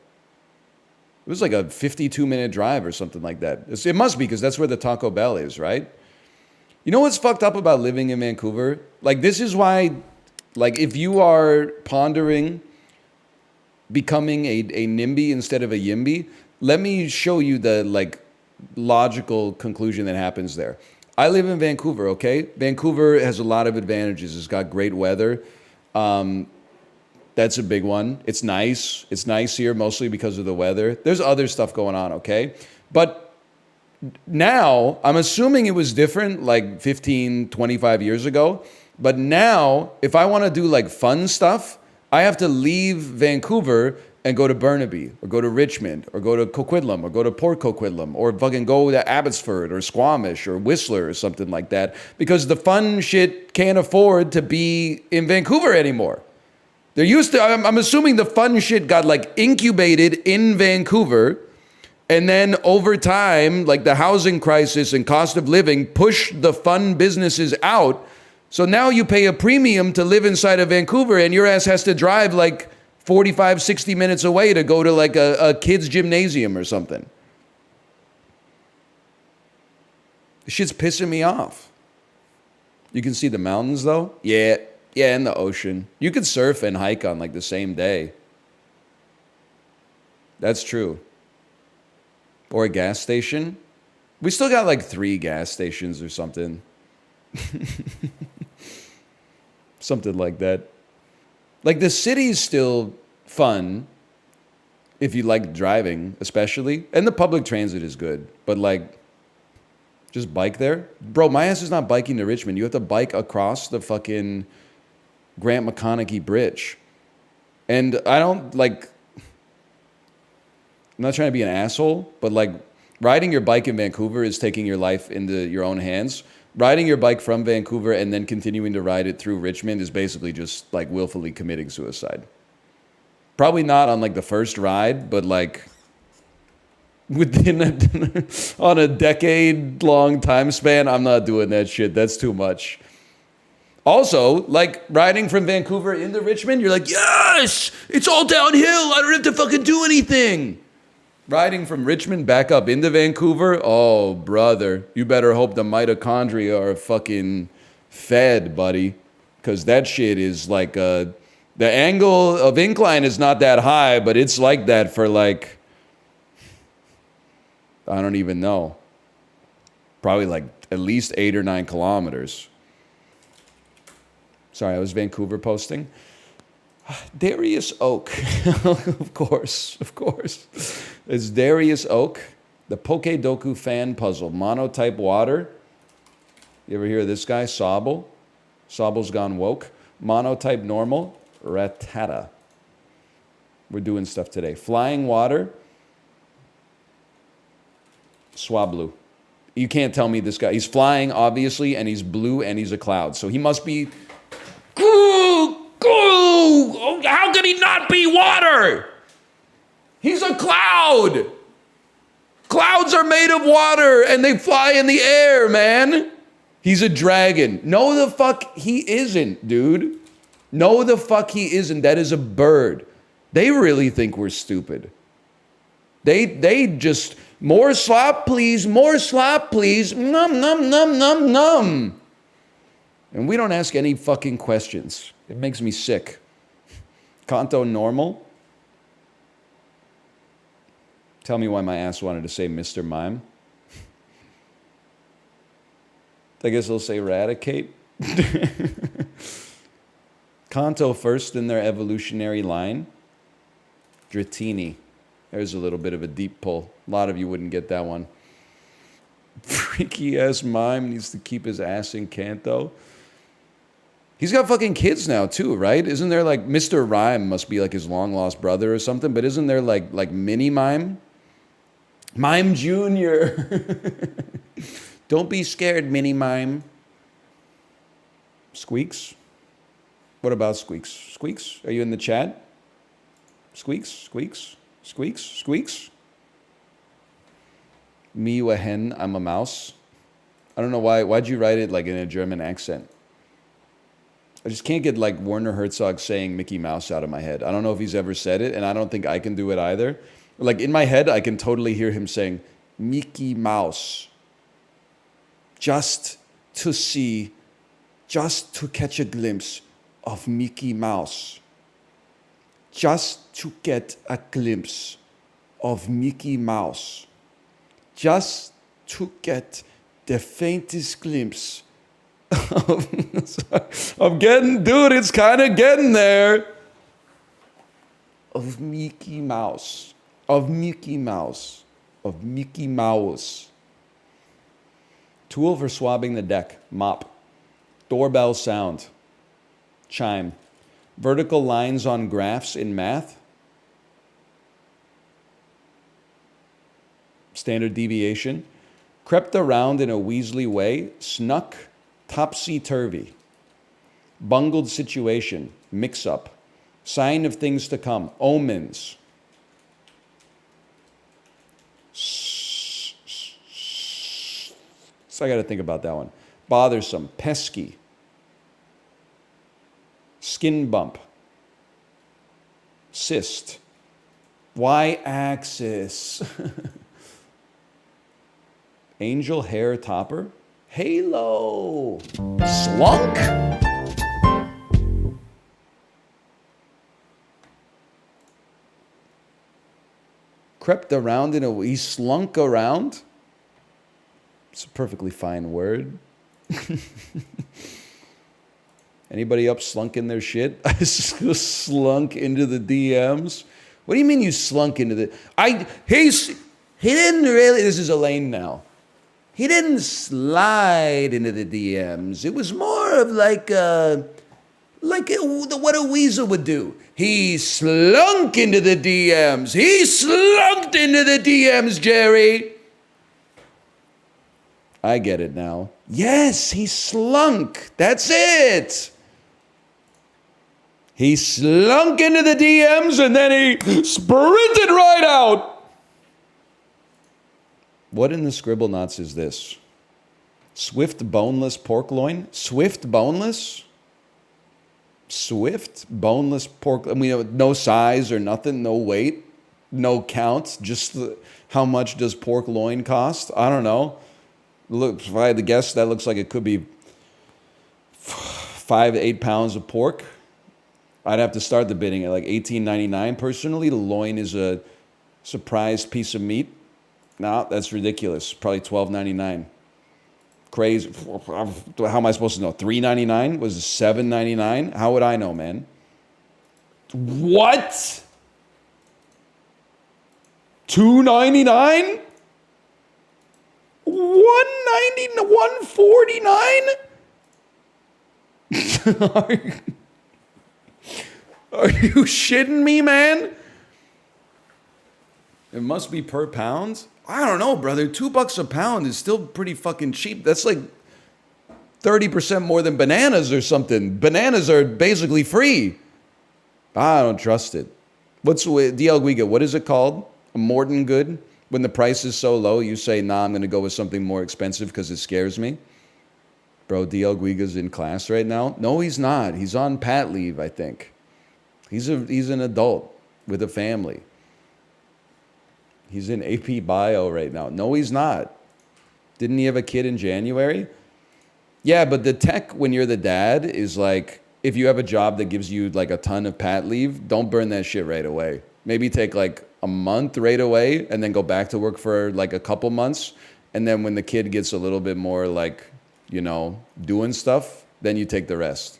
was like a 52-minute drive or something like that. It must be, because that's where the Taco Bell is, right? You know what's fucked up about living in Vancouver? Like, this is why, like, if you are pondering becoming a NIMBY instead of a YIMBY, let me show you the, like, logical conclusion that happens there. I live in Vancouver, okay? Vancouver has a lot of advantages. It's got great weather. That's a big one. It's nice. It's nice here mostly because of the weather. There's other stuff going on, okay? But now, I'm assuming it was different like 15, 25 years ago. But now, if I want to do like fun stuff, I have to leave Vancouver and go to Burnaby, or go to Richmond, or go to Coquitlam, or go to Port Coquitlam, or fucking go to Abbotsford, or Squamish, or Whistler, or something like that, because the fun shit can't afford to be in Vancouver anymore. There used to, I'm assuming the fun shit got like incubated in Vancouver, and then over time, like the housing crisis and cost of living pushed the fun businesses out. So now you pay a premium to live inside of Vancouver, and your ass has to drive like 45, 60 minutes away to go to like a kid's gymnasium or something. This shit's pissing me off. You can see the mountains though? Yeah, and the ocean. You could surf and hike on like the same day. That's true. Or a gas station. We still got like 3 gas stations or something. Something like that. Like, the city's still fun if you like driving, especially. And the public transit is good. But, like, just bike there? Bro, my ass is not biking to Richmond. You have to bike across the fucking Grant McConaughey Bridge. And I don't, like... I'm not trying to be an asshole, but, like, riding your bike in Vancouver is taking your life into your own hands. Riding your bike from Vancouver and then continuing to ride it through Richmond is basically just like willfully committing suicide. Probably not on like the first ride, but like within on a decade-long time span, I'm not doing that shit. That's too much. Also, like riding from Vancouver into Richmond, you're like, yes, it's all downhill. I don't have to fucking do anything. Riding from Richmond back up into Vancouver, oh, brother, you better hope the mitochondria are fucking fed, buddy. Because that shit is like, the angle of incline is not that high, but it's like that for like, I don't even know. Probably like at least 8 or 9 kilometers. Sorry, I was Vancouver posting. Darius Oak, of course. It's Darius Oak, the Pokedoku fan puzzle, monotype water. You ever hear of this guy, Sobble? Sobble's gone woke. Monotype normal, Rattata. We're doing stuff today. Flying water, Swablu. You can't tell me this guy. He's flying, obviously, and he's blue, and he's a cloud. So he must be... How could he not be water? He's a cloud. Clouds are made of water, and they fly in the air, man. He's a dragon. No, the fuck he isn't, dude. No, the fuck he isn't. That is a bird. They really think we're stupid. They just... More slop, please. More slop, please. Num, num, num, num, num. And we don't ask any fucking questions. It makes me sick. Kanto normal. Tell me why my ass wanted to say Mr. Mime. I guess they'll say eradicate. Kanto first in their evolutionary line. Dratini. There's a little bit of a deep pull. A lot of you wouldn't get that one. Freaky ass mime needs to keep his ass in Kanto. He's got fucking kids now too, right? Isn't there like Mr. Rhyme must be like his long lost brother or something, but isn't there like mini mime? Mime Junior. Don't be scared, mini mime. Squeaks? What about Squeaks? Squeaks? Are you in the chat? Squeaks? Squeaks? Squeaks? Squeaks? Me, you a hen, I'm a mouse. I don't know why. Why'd you write it like in a German accent? I just can't get like Werner Herzog saying Mickey Mouse out of my head. I don't know if he's ever said it, and I don't think I can do it either. Like in my head, I can totally hear him saying Mickey Mouse. Just to see, just to catch a glimpse of Mickey Mouse. Just to get a glimpse of Mickey Mouse. Just to get the faintest glimpse I'm getting, dude, it's kind of getting there. Of Mickey Mouse. Of Mickey Mouse. Of Mickey Mouse. Tool for swabbing the deck. Mop. Doorbell sound. Chime. Vertical lines on graphs in math. Standard deviation. Crept around in a Weasley way. Snuck. Topsy-turvy. Bungled situation. Mix-up. Sign of things to come. Omens. So I got to think about that one. Bothersome. Pesky. Skin bump. Cyst. Y-axis. Angel hair topper. Halo. Slunk. Crept around in a... He slunk around. It's a perfectly fine word. Anybody up slunking their shit? I slunk into the DMs. What do you mean you slunk into the... He didn't really... This is Elaine now. He didn't slide into the DMs. It was more of what a weasel would do. He slunk into the DMs. He slunked into the DMs, Jerry. I get it now. Yes, he slunk. That's it. He slunk into the DMs and then he sprinted right out. What in the scribble knots is this? Swift boneless pork loin? Swift boneless? Swift, boneless pork. I mean, no size or nothing, no weight, no count. Just how much does pork loin cost? I don't know. Look, if I had to guess, that looks like it could be 5 to 8 pounds of pork. I'd have to start the bidding at like $18.99. Personally, the loin is a surprised piece of meat. No, that's ridiculous. Probably $12.99. Crazy. How am I supposed to know? $3.99? Was it $7.99? How would I know, man? What? $2.99? $1.49? Are you shitting me, man? It must be per pound? I don't know, brother. $2 a pound is still pretty fucking cheap. That's like 30% more than bananas or something. Bananas are basically free. I don't trust it. What's DL Guiga? What is it called? A Morton good? When the price is so low, you say, nah, I'm going to go with something more expensive because it scares me. Bro, DL Guiga's in class right now? No, he's not. He's on pat leave, I think. He's an adult with a family. He's in AP Bio right now. No, he's not. Didn't he have a kid in January? Yeah, but the tech when you're the dad is like, if you have a job that gives you like a ton of pat leave, don't burn that shit right away. Maybe take like a month right away and then go back to work for like a couple months. And then when the kid gets a little bit more like, you know, doing stuff, then you take the rest.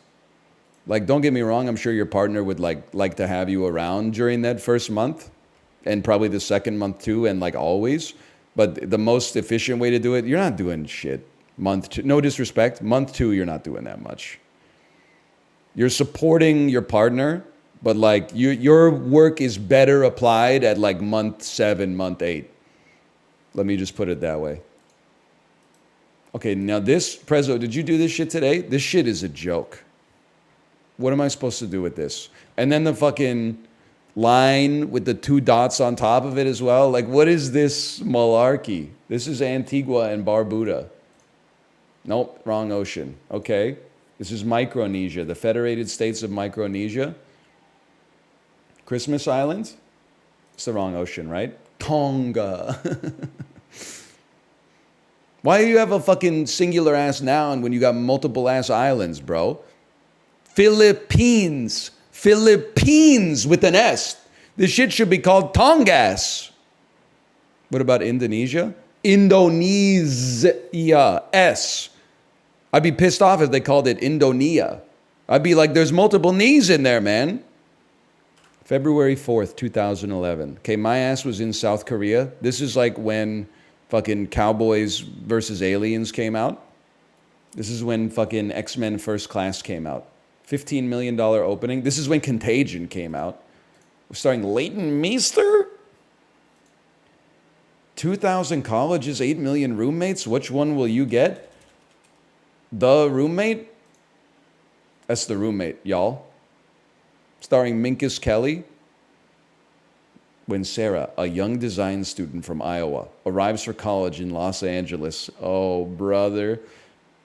Like, don't get me wrong. I'm sure your partner would like to have you around during that first month. And probably the second month too, and like always. But the most efficient way to do it, you're not doing shit. Month 2, no disrespect, month 2, you're not doing that much. You're supporting your partner, but like your work is better applied at like month 7, month 8. Let me just put it that way. Okay, now this, Prezzo, did you do this shit today? This shit is a joke. What am I supposed to do with this? And then the fucking line with the 2 dots on top of it as well. Like, what is this malarkey? This is Antigua and Barbuda. Nope, wrong ocean. Okay. This is Micronesia, the Federated States of Micronesia. Christmas Island? It's the wrong ocean, right? Tonga. Why do you have a fucking singular ass noun when you got multiple ass islands, bro? Philippines. Philippines with an S. This shit should be called Tongas. What about Indonesia? Indonesia. S. I'd be pissed off if they called it Indonesia. I'd be like, there's multiple knees in there, man. February 4th, 2011. Okay, my ass was in South Korea. This is like when fucking Cowboys versus Aliens came out. This is when fucking X-Men First Class came out. $15 million opening. This is when Contagion came out. We're starring Leighton Meester. 2,000 colleges, 8 million roommates. Which one will you get? The Roommate? That's The Roommate, y'all. Starring Minkus Kelly. When Sarah, a young design student from Iowa, arrives for college in Los Angeles. Oh, brother.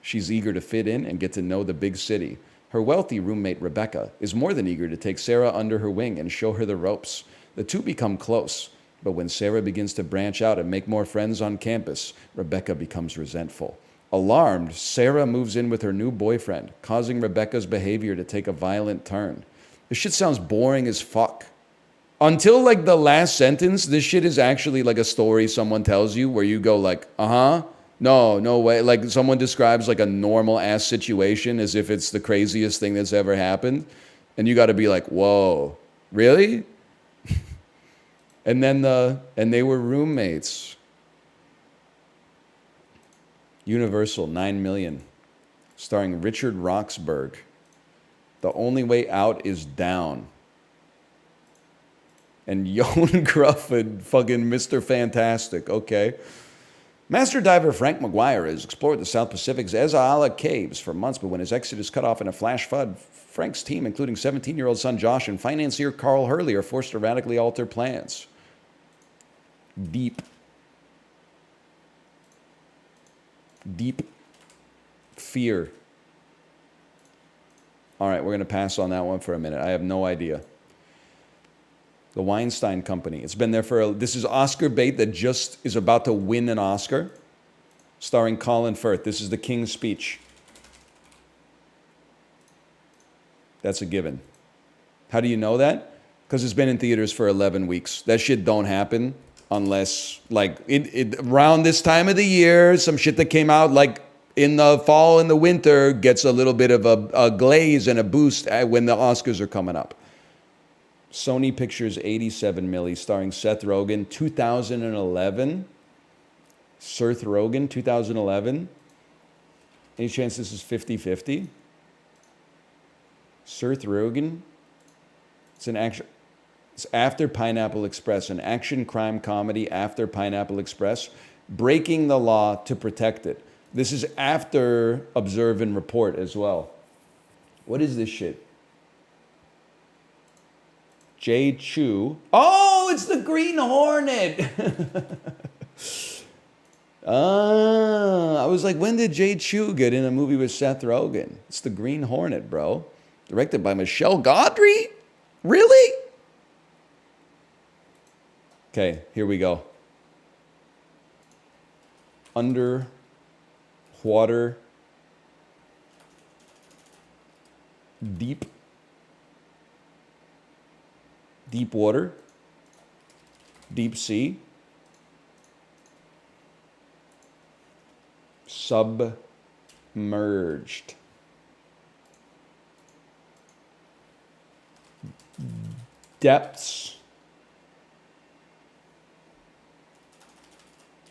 She's eager to fit in and get to know the big city. Her wealthy roommate, Rebecca, is more than eager to take Sarah under her wing and show her the ropes. The two become close, but when Sarah begins to branch out and make more friends on campus, Rebecca becomes resentful. Alarmed, Sarah moves in with her new boyfriend, causing Rebecca's behavior to take a violent turn. This shit sounds boring as fuck. Until like the last sentence, this shit is actually like a story someone tells you where you go like, uh-huh. No way. Like someone describes like a normal ass situation as if it's the craziest thing that's ever happened. And you got to be like, whoa, really? And they were roommates. Universal, 9 million. Starring Richard Roxburgh. The only way out is down. And Joan Gruffin, fucking Mr. Fantastic. Okay. Master diver Frank McGuire has explored the South Pacific's Ezala Caves for months, but when his exit is cut off in a flash flood, Frank's team, including 17-year-old son Josh and financier Carl Hurley, are forced to radically alter plans. Deep fear. All right, we're going to pass on that one for a minute. I have no idea. The Weinstein Company. It's been there for this is Oscar bait that just is about to win an Oscar, starring Colin Firth. This is The King's Speech. That's a given. How do you know that? Because it's been in theaters for 11 weeks. That shit don't happen unless, like, around this time of the year, some shit that came out, like, in the fall and the winter gets a little bit of a glaze and a boost when the Oscars are coming up. Sony Pictures 87 milli, starring Seth Rogen, 2011. Seth Rogen, 2011. Any chance this is 50-50? Seth Rogen? It's an action. It's after Pineapple Express, an action crime comedy after Pineapple Express, breaking the law to protect it. This is after Observe and Report as well. What is this shit? Jay Chu. Oh, it's the Green Hornet. I was like, when did Jay Chu get in a movie with Seth Rogen? It's the Green Hornet, bro. Directed by Michelle Godry? Really? Okay, here we go. Underwater. Deep water, deep sea, submerged, depths,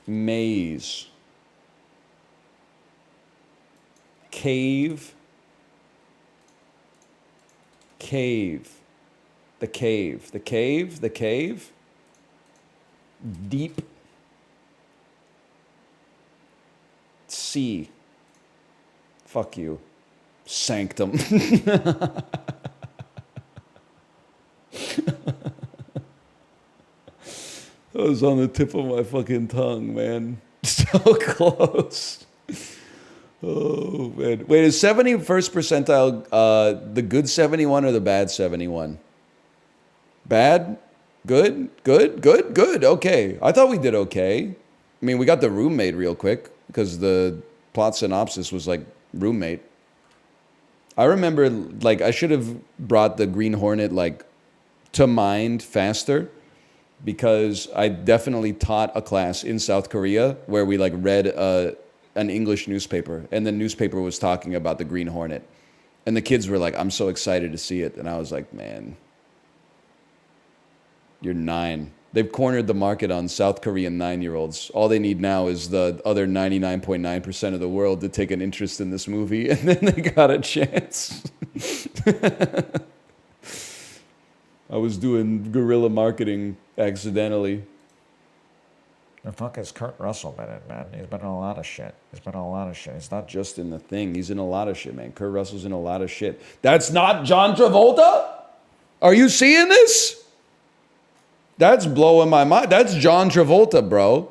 maze, cave, the cave, deep sea. Fuck you. Sanctum. That was on the tip of my fucking tongue, man. So close. Oh, man. Wait, is 71st percentile the good 71 or the bad 71? Bad? Good? Okay. I thought we did okay. I mean, we got the roommate real quick because the plot synopsis was like roommate. I remember, like, I should have brought the Green Hornet, like, to mind faster because I definitely taught a class in South Korea where we, like, read an English newspaper, and the newspaper was talking about the Green Hornet. And the kids were like, I'm so excited to see it. And I was like, man, you're 9. They've cornered the market on South Korean 9-year-olds. All they need now is the other 99.9% of the world to take an interest in this movie, and then they got a chance. I was doing guerrilla marketing accidentally. The fuck has Kurt Russell been in, man? He's been in a lot of shit. He's not just in The Thing. He's in a lot of shit, man. Kurt Russell's in a lot of shit. That's not John Travolta? Are you seeing this? That's blowing my mind. That's John Travolta, bro.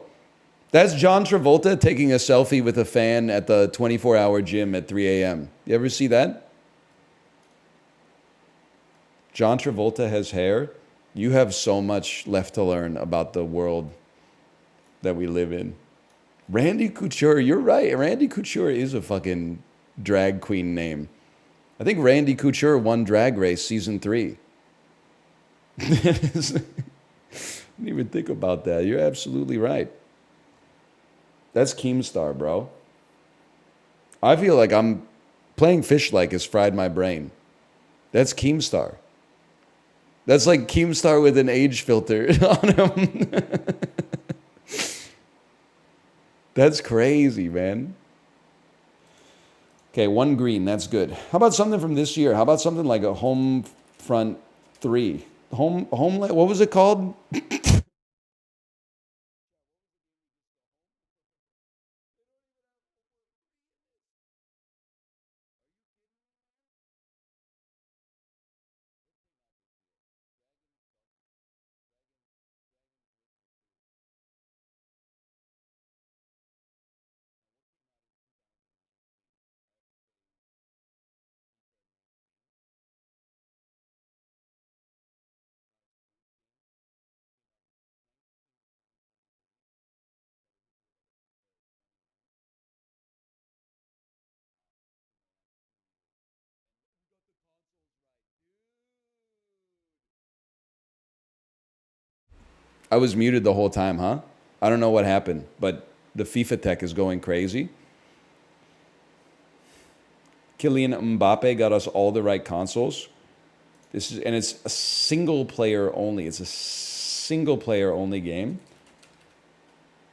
That's John Travolta taking a selfie with a fan at the 24-hour gym at 3 a.m. You ever see that? John Travolta has hair. You have so much left to learn about the world that we live in. Randy Couture, you're right. Randy Couture is a fucking drag queen name. I think Randy Couture won Drag Race season 3. I didn't even think about that. You're absolutely right. That's Keemstar, bro. I feel like I'm playing Fishlike has fried my brain. That's Keemstar. That's like Keemstar with an age filter on him. That's crazy, man. Okay, 1 green. That's good. How about something from this year? How about something like a Homefront 3? What was it called? I was muted the whole time, huh? I don't know what happened, but the FIFA tech is going crazy. Kylian Mbappe got us all the right consoles. And it's a single player only. It's a single player only game.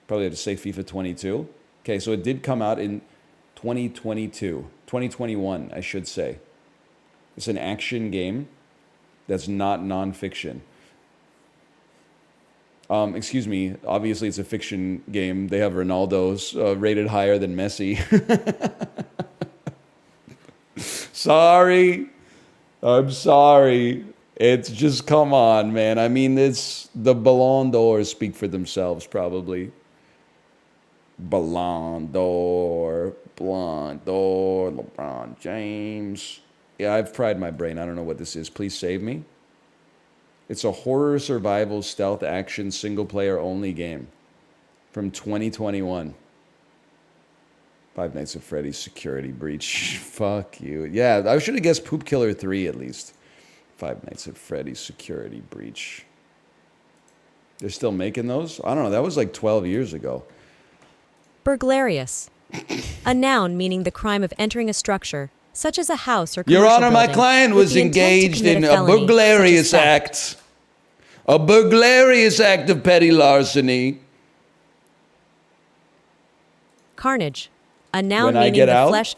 Probably have to say FIFA 22. Okay, so it did come out in 2021, I should say. It's an action game that's not nonfiction. Excuse me, obviously it's a fiction game. They have Ronaldo's rated higher than Messi. Sorry. I'm sorry. It's just, come on, man. I mean, it's the Ballon d'Or speak for themselves, probably. Ballon d'Or, LeBron James. Yeah, I've fried my brain. I don't know what this is. Please save me. It's a horror survival stealth action single player only game from 2021. Five Nights at Freddy's Security Breach. Fuck you. Yeah, I should have guessed Poop Killer 3 at least. Five Nights at Freddy's Security Breach. They're still making those? I don't know. That was like 12 years ago. Burglarious. A noun meaning the crime of entering a structure, such as a house or Your commercial Honor, my building, client with was the intent to engaged commit in a felony, such as burglarious theft. act. A burglarious act of petty larceny. Carnage. A noun When I meaning get the out flesh.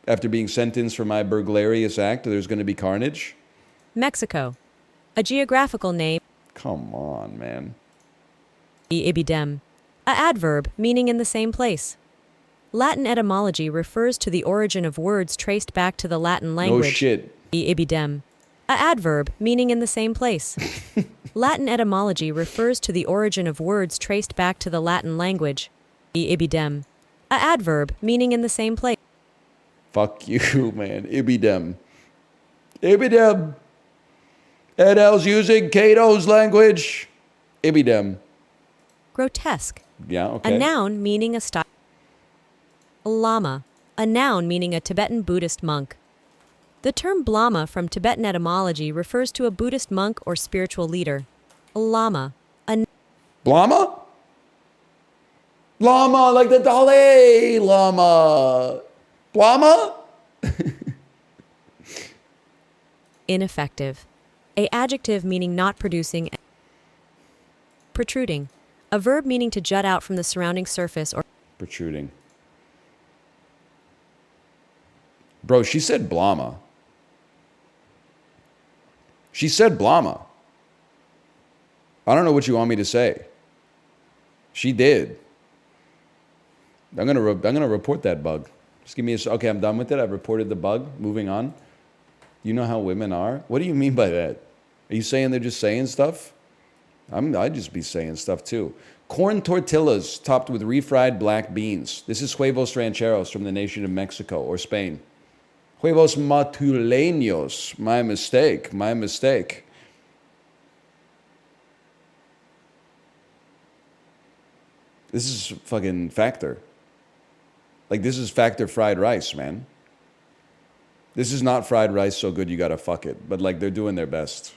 after being sentenced for my burglarious act, there's going to be carnage. Mexico. A geographical name. Come on, man. IBIDEM. A adverb meaning in the same place. Latin etymology refers to the origin of words traced back to the Latin language. No shit. IBIDEM. A adverb meaning in the same place. Latin etymology refers to the origin of words traced back to the Latin language. IBIDEM. A adverb meaning in the same place. Fuck you, man. IBIDEM. IBIDEM. Ed L's using Cato's language. IBIDEM. Grotesque. Yeah, okay. A noun meaning a style. Lama. A noun meaning a Tibetan Buddhist monk. The term Lama from Tibetan etymology refers to a Buddhist monk or spiritual leader. Lama. Llama? Llama, like the Dalai Lama. Llama? Ineffective. A adjective meaning not producing. Protruding. A verb meaning to jut out from the surrounding surface or. Protruding. Bro, she said Blama. She said Blama. I don't know what you want me to say. She did. I'm gonna report that bug. Just give me okay, I'm done with it. I've reported the bug. Moving on. You know how women are? What do you mean by that? Are you saying they're just saying stuff? I'd just be saying stuff too. Corn tortillas topped with refried black beans. This is huevos rancheros from the nation of Mexico or Spain. Huevos matuleños. My mistake. My mistake. This is fucking Factor. Like, this is Factor fried rice, man. This is not fried rice so good you gotta fuck it. But, like, they're doing their best.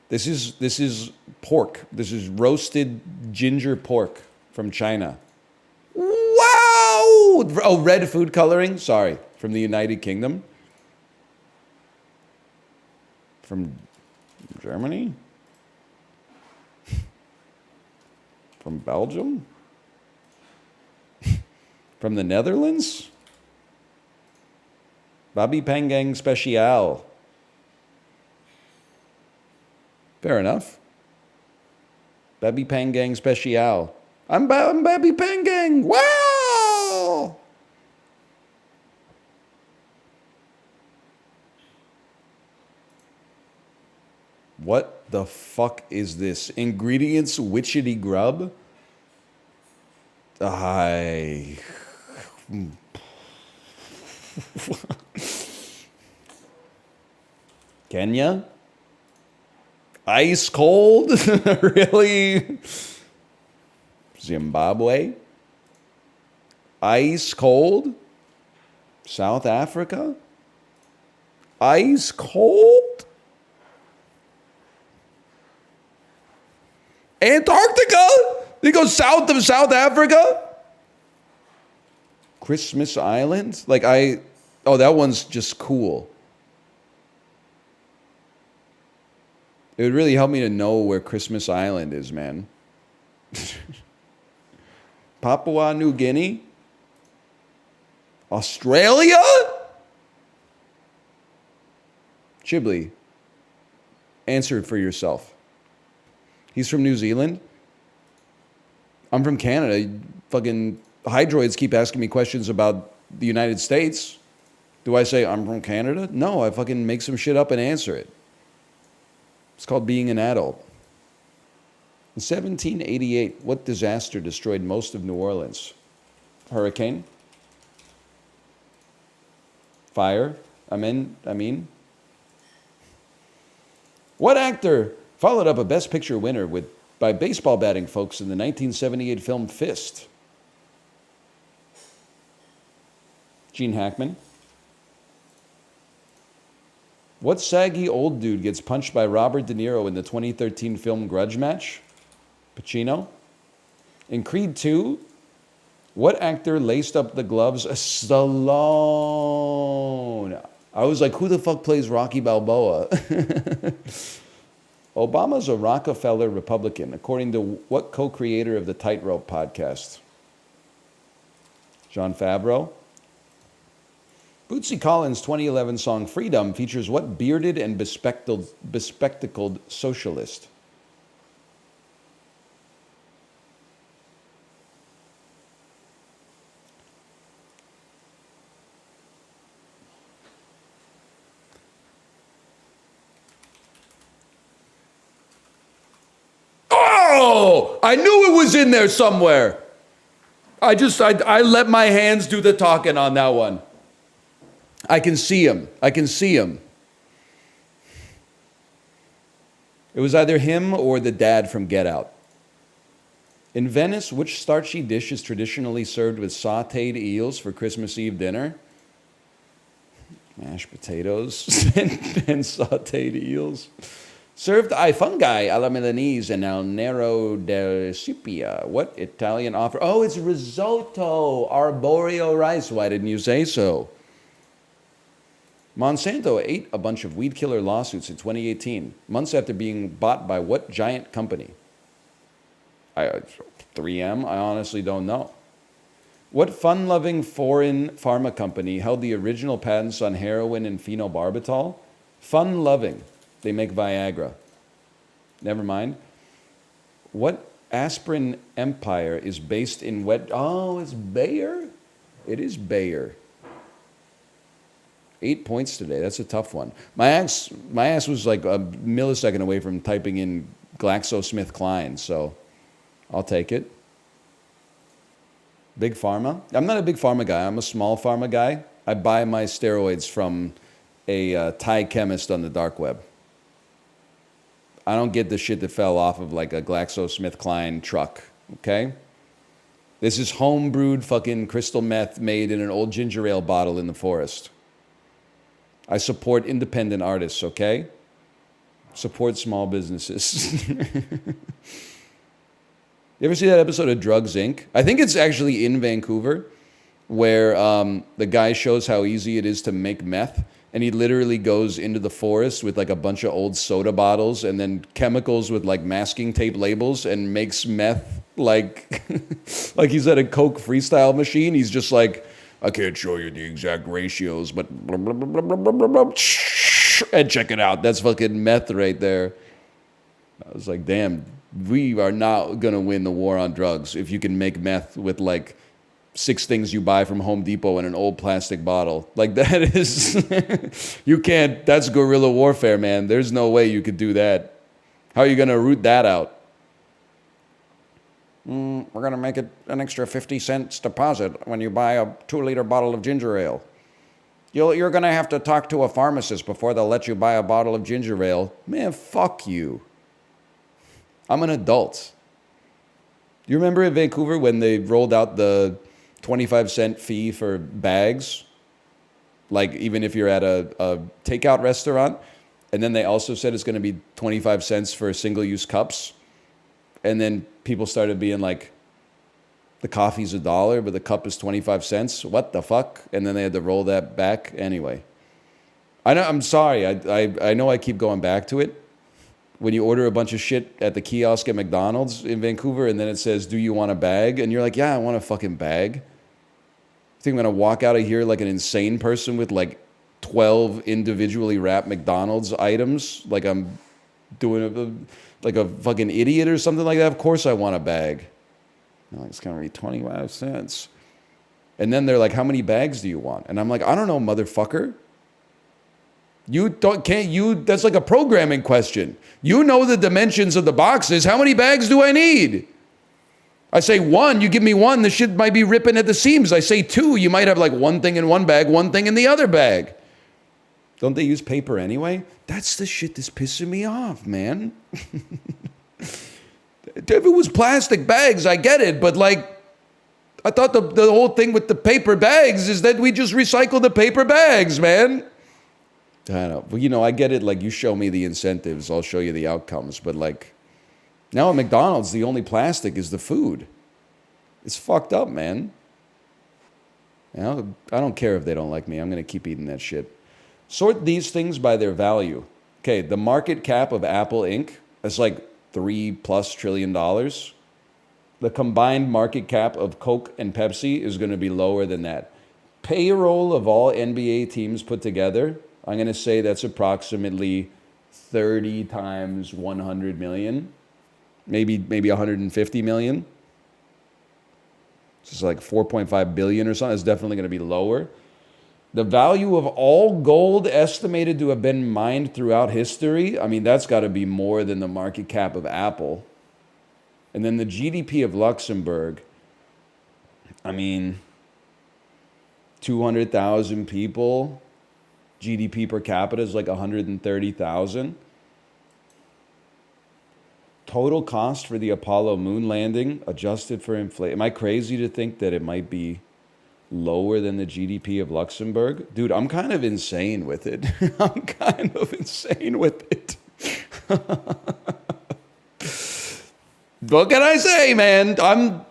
This is pork. This is roasted ginger pork from China. Wow! Oh, red food coloring? Sorry. From the United Kingdom? From Germany? From Belgium? From the Netherlands? Babi Pangang Special. Fair enough. Babi Pangang Special. I'm Babi Pangang. Wow! What the fuck is this? Ingredients witchetty grub? Kenya? Ice cold? Really? Zimbabwe? Ice cold? South Africa? Ice cold? Antarctica? They go south of South Africa? Christmas Island? Oh, that one's just cool. It would really help me to know where Christmas Island is, man. Papua New Guinea? Australia? Chiblee, answer for yourself. He's from New Zealand. I'm from Canada. Fucking hydroids keep asking me questions about the United States. Do I say I'm from Canada? No, I fucking make some shit up and answer it. It's called being an adult. In 1788, what disaster destroyed most of New Orleans? Hurricane? Fire? I mean. What actor followed up a Best Picture winner by baseball batting folks in the 1978 film Fist? Gene Hackman. What saggy old dude gets punched by Robert De Niro in the 2013 film Grudge Match? Pacino. In Creed 2, what actor laced up the gloves? Stallone. I was like, who the fuck plays Rocky Balboa? Obama's a Rockefeller Republican, according to what co-creator of the Tightrope podcast? Jon Favreau. Bootsy Collins' 2011 song Freedom features what bearded and bespectacled socialist? Oh, I knew it was in there somewhere. I let my hands do the talking on that one. I can see him. It was either him or the dad from Get Out. In Venice, which starchy dish is traditionally served with sautéed eels for Christmas Eve dinner? Mashed potatoes and sautéed eels. Served ai funghi alla Milanese and al nero del Scipia. What Italian offer? Oh, it's risotto, arborio rice. Why didn't you say so? Monsanto ate a bunch of weed killer lawsuits in 2018, months after being bought by what giant company? 3M? I honestly don't know. What fun-loving foreign pharma company held the original patents on heroin and phenobarbital? Fun-loving. They make Viagra. Never mind. What aspirin empire is based in Oh, it's Bayer? It is Bayer. 8 points today. That's a tough one. My ass was like a millisecond away from typing in GlaxoSmithKline, so I'll take it. Big pharma? I'm not a big pharma guy. I'm a small pharma guy. I buy my steroids from a Thai chemist on the dark web. I don't get the shit that fell off of like a GlaxoSmithKline truck, okay? This is home-brewed fucking crystal meth made in an old ginger ale bottle in the forest. I support independent artists, okay? Support small businesses. You ever see that episode of Drugs, Inc.? I think it's actually in Vancouver, where the guy shows how easy it is to make meth, and he literally goes into the forest with like a bunch of old soda bottles and then chemicals with like masking tape labels and makes meth like like he's at a Coke freestyle machine. He's just like, I can't show you the exact ratios, but blah, blah, blah, blah, blah, blah, blah, and check it out. That's fucking meth right there. I was like, damn, we are not going to win the war on drugs if you can make meth with like 6 things you buy from Home Depot in an old plastic bottle. Like that is, you can't, that's guerrilla warfare, man. There's no way you could do that. How are you going to root that out? We're going to make it an extra 50 cents deposit when you buy a 2-liter bottle of ginger ale. You're going to have to talk to a pharmacist before they'll let you buy a bottle of ginger ale. Man, fuck you. I'm an adult. You remember in Vancouver when they rolled out the 25-cent fee for bags? Like even if you're at a takeout restaurant, and then they also said it's going to be 25 cents for single-use cups. And then people started being like, the coffee's $1, but the cup is 25 cents. What the fuck? And then they had to roll that back. Anyway, I know. I'm sorry. I know I keep going back to it. When you order a bunch of shit at the kiosk at McDonald's in Vancouver, and then it says, "Do you want a bag?" And you're like, "Yeah, I want a fucking bag." I think I'm gonna walk out of here like an insane person with like 12 individually wrapped McDonald's items, like I'm doing like a fucking idiot or something like that. Of course I want a bag. Like, it's gonna be 25 cents. And then they're like, "How many bags do you want?" And I'm like, "I don't know, motherfucker. That's like a programming question. You know the dimensions of the boxes. How many bags do I need?" I say 1, you give me 1, the shit might be ripping at the seams. I say 2, you might have like one thing in one bag, one thing in the other bag. Don't they use paper anyway? That's the shit that's pissing me off, man. If it was plastic bags, I get it, but like, I thought the whole thing with the paper bags is that we just recycle the paper bags, man. I don't know. Well, you know, I get it. Like, you show me the incentives, I'll show you the outcomes. But like, now at McDonald's, the only plastic is the food. It's fucked up, man. You know, I don't care if they don't like me. I'm going to keep eating that shit. Sort these things by their value. Okay, the market cap of Apple Inc. is like $3+ trillion. The combined market cap of Coke and Pepsi is going to be lower than that. Payroll of all NBA teams put together, I'm going to say that's approximately 30 times 100 million, maybe 150 million. It's like 4.5 billion or something. It's definitely going to be lower. The value of all gold estimated to have been mined throughout history, I mean, that's got to be more than the market cap of Apple. And then the GDP of Luxembourg, I mean, 200,000 people, GDP per capita is like 130,000. Total cost for the Apollo moon landing, adjusted for inflation. Am I crazy to think that it might be lower than the GDP of Luxembourg? Dude, I'm kind of insane with it. I'm kind of insane with it. What can I say, man? I'm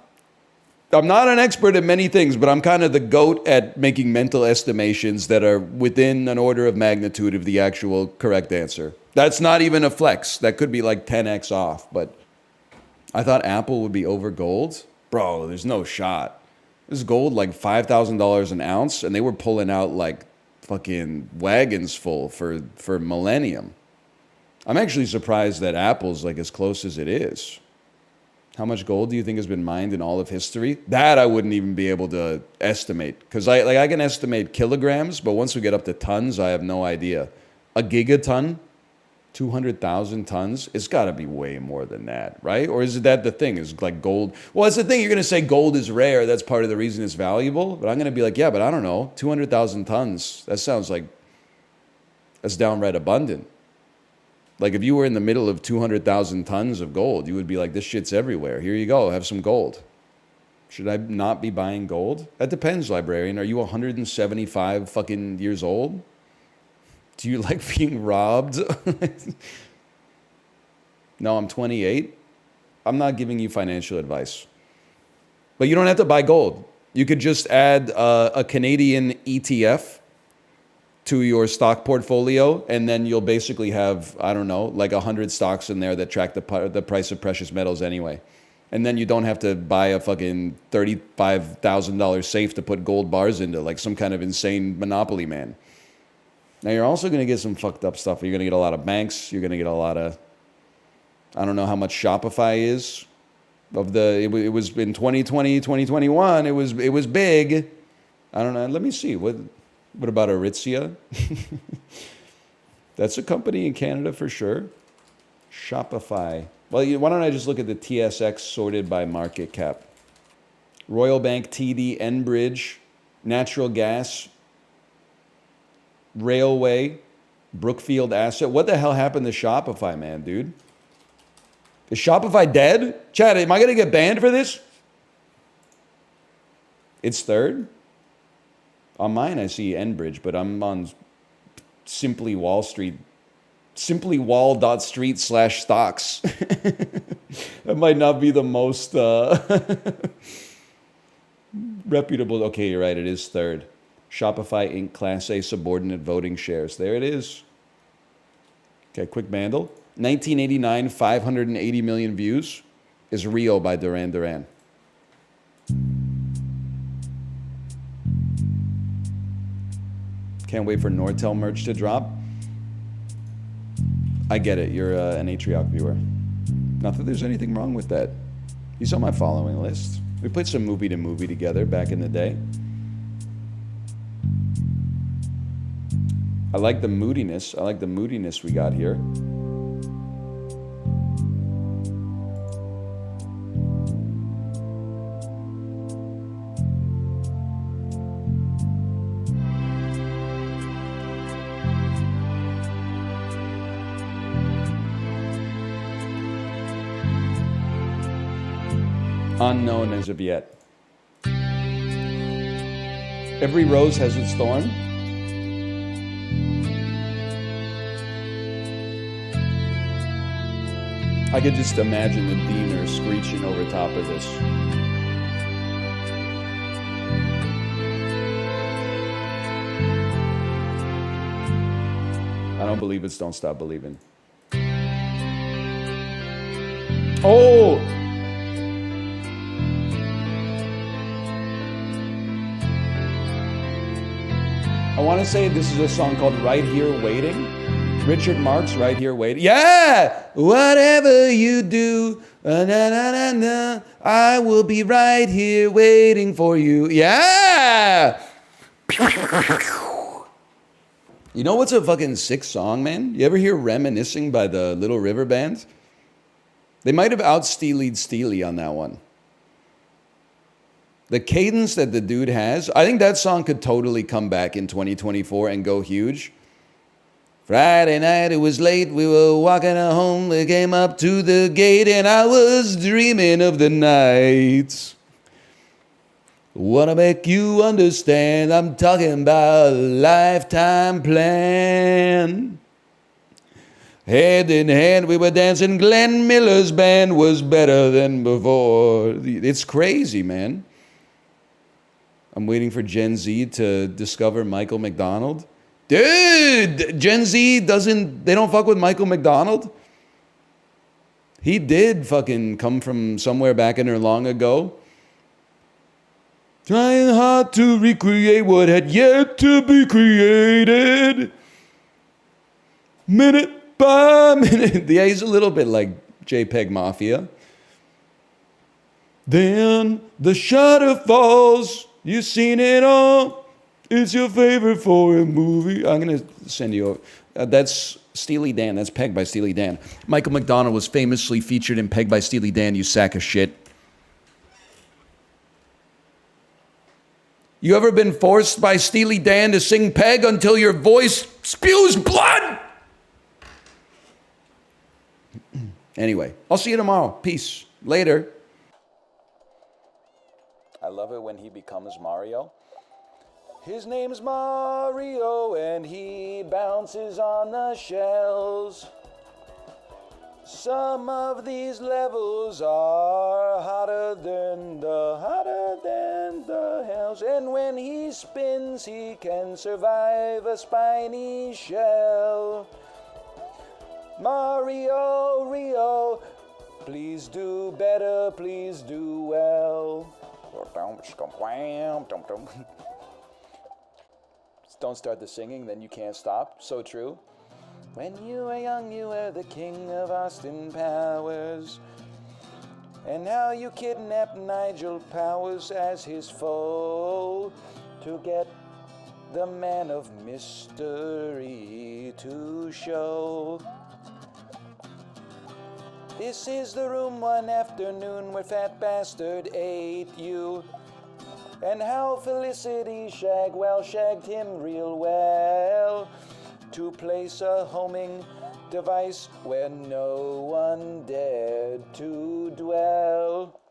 not an expert at many things, but I'm kind of the GOAT at making mental estimations that are within an order of magnitude of the actual correct answer. That's not even a flex. That could be like 10x off, but I thought Apple would be over gold. Bro, there's no shot. This gold like $5,000 an ounce, and they were pulling out like fucking wagons full for millennium. I'm actually surprised that Apple's like as close as it is. How much gold do you think has been mined in all of history? That I wouldn't even be able to estimate, because I can estimate kilograms, but once we get up to tons, I have no idea. A gigaton, 200,000 tons, it's got to be way more than that, right? Or is that the thing? Is like gold? Well, that's the thing. You're going to say gold is rare. That's part of the reason it's valuable. But I'm going to be like, yeah, but I don't know. 200,000 tons. That sounds like that's downright abundant. Like if you were in the middle of 200,000 tons of gold, you would be like, this shit's everywhere. Here you go. Have some gold. Should I not be buying gold? That depends, librarian. Are you 175 fucking years old? Do you like being robbed? No, I'm 28. I'm not giving you financial advice. But you don't have to buy gold. You could just add a Canadian ETF to your stock portfolio, and then you'll basically have, I don't know, like 100 stocks in there that track the price of precious metals anyway. And then you don't have to buy a fucking $35,000 safe to put gold bars into, like some kind of insane monopoly man. Now, you're also going to get some fucked up stuff. You're going to get a lot of banks. You're going to get a lot of, I don't know how much Shopify is. It was in 2020, 2021, it was big. I don't know. Let me see. What about Aritzia? That's a company in Canada for sure. Shopify. Well, why don't I just look at the TSX sorted by market cap? Royal Bank, TD, Enbridge, natural gas, railway, Brookfield Asset. What the hell happened to Shopify, man, dude? Is Shopify dead? Chad, am I going to get banned for this? It's third. On mine, I see Enbridge, but I'm on Simply Wall Street. Simplywall.street/stocks. That might not be the most reputable. Okay, you're right. It is third. Shopify Inc. Class A subordinate voting shares. There it is. Okay, quick Bandle. 1989, 580 million views. Is Rio by Duran Duran. Can't wait for Nortel merch to drop. I get it. You're an Atrioc viewer. Not that there's anything wrong with that. He's on my following list. We played some movie to movie together back in the day. I like the moodiness. I like the moodiness we got here. Unknown as of yet. Every rose has its thorn. I could just imagine the Diener screeching over top of this. I don't believe it's Don't Stop Believing. Oh! I want to say this is a song called Right Here Waiting. Richard Marx, Right Here Waiting. Yeah! Whatever you do, na, na, na, na, I will be right here waiting for you. Yeah! You know what's a fucking sick song, man? You ever hear Reminiscing by the Little River Band? They might have out-steelied Steely on that one. The cadence that the dude has, I think that song could totally come back in 2024 and go huge. Friday night, it was late, we were walking home, we came up to the gate, and I was dreaming of the nights. Wanna make you understand, I'm talking about a lifetime plan. Hand in hand, we were dancing, Glenn Miller's band was better than before. It's crazy, man. I'm waiting for Gen Z to discover Michael McDonald. Dude, Gen Z they don't fuck with Michael McDonald. He did fucking come from somewhere back in there long ago. Trying hard to recreate what had yet to be created. Minute by minute. Yeah, he's a little bit like JPEG Mafia. Then the shutter falls. You've seen it all. It's your favorite foreign movie. I'm going to send you over. That's Steely Dan. That's Peg by Steely Dan. Michael McDonald was famously featured in Peg by Steely Dan, you sack of shit. You ever been forced by Steely Dan to sing Peg until your voice spews blood? Anyway, I'll see you tomorrow. Peace. Later. I love it when he becomes Mario. His name's Mario and he bounces on the shells. Some of these levels are hotter than the hells. And when he spins, he can survive a spiny shell. Mario, Rio, please do better, please do well. Don't start the singing, then you can't stop. So true. When you were young, you were the king of Austin Powers. And now you kidnapped Nigel Powers as his foe to get the man of mystery to show. This is the room one afternoon where Fat Bastard ate you. And how Felicity shagged him real well to place a homing device where no one dared to dwell.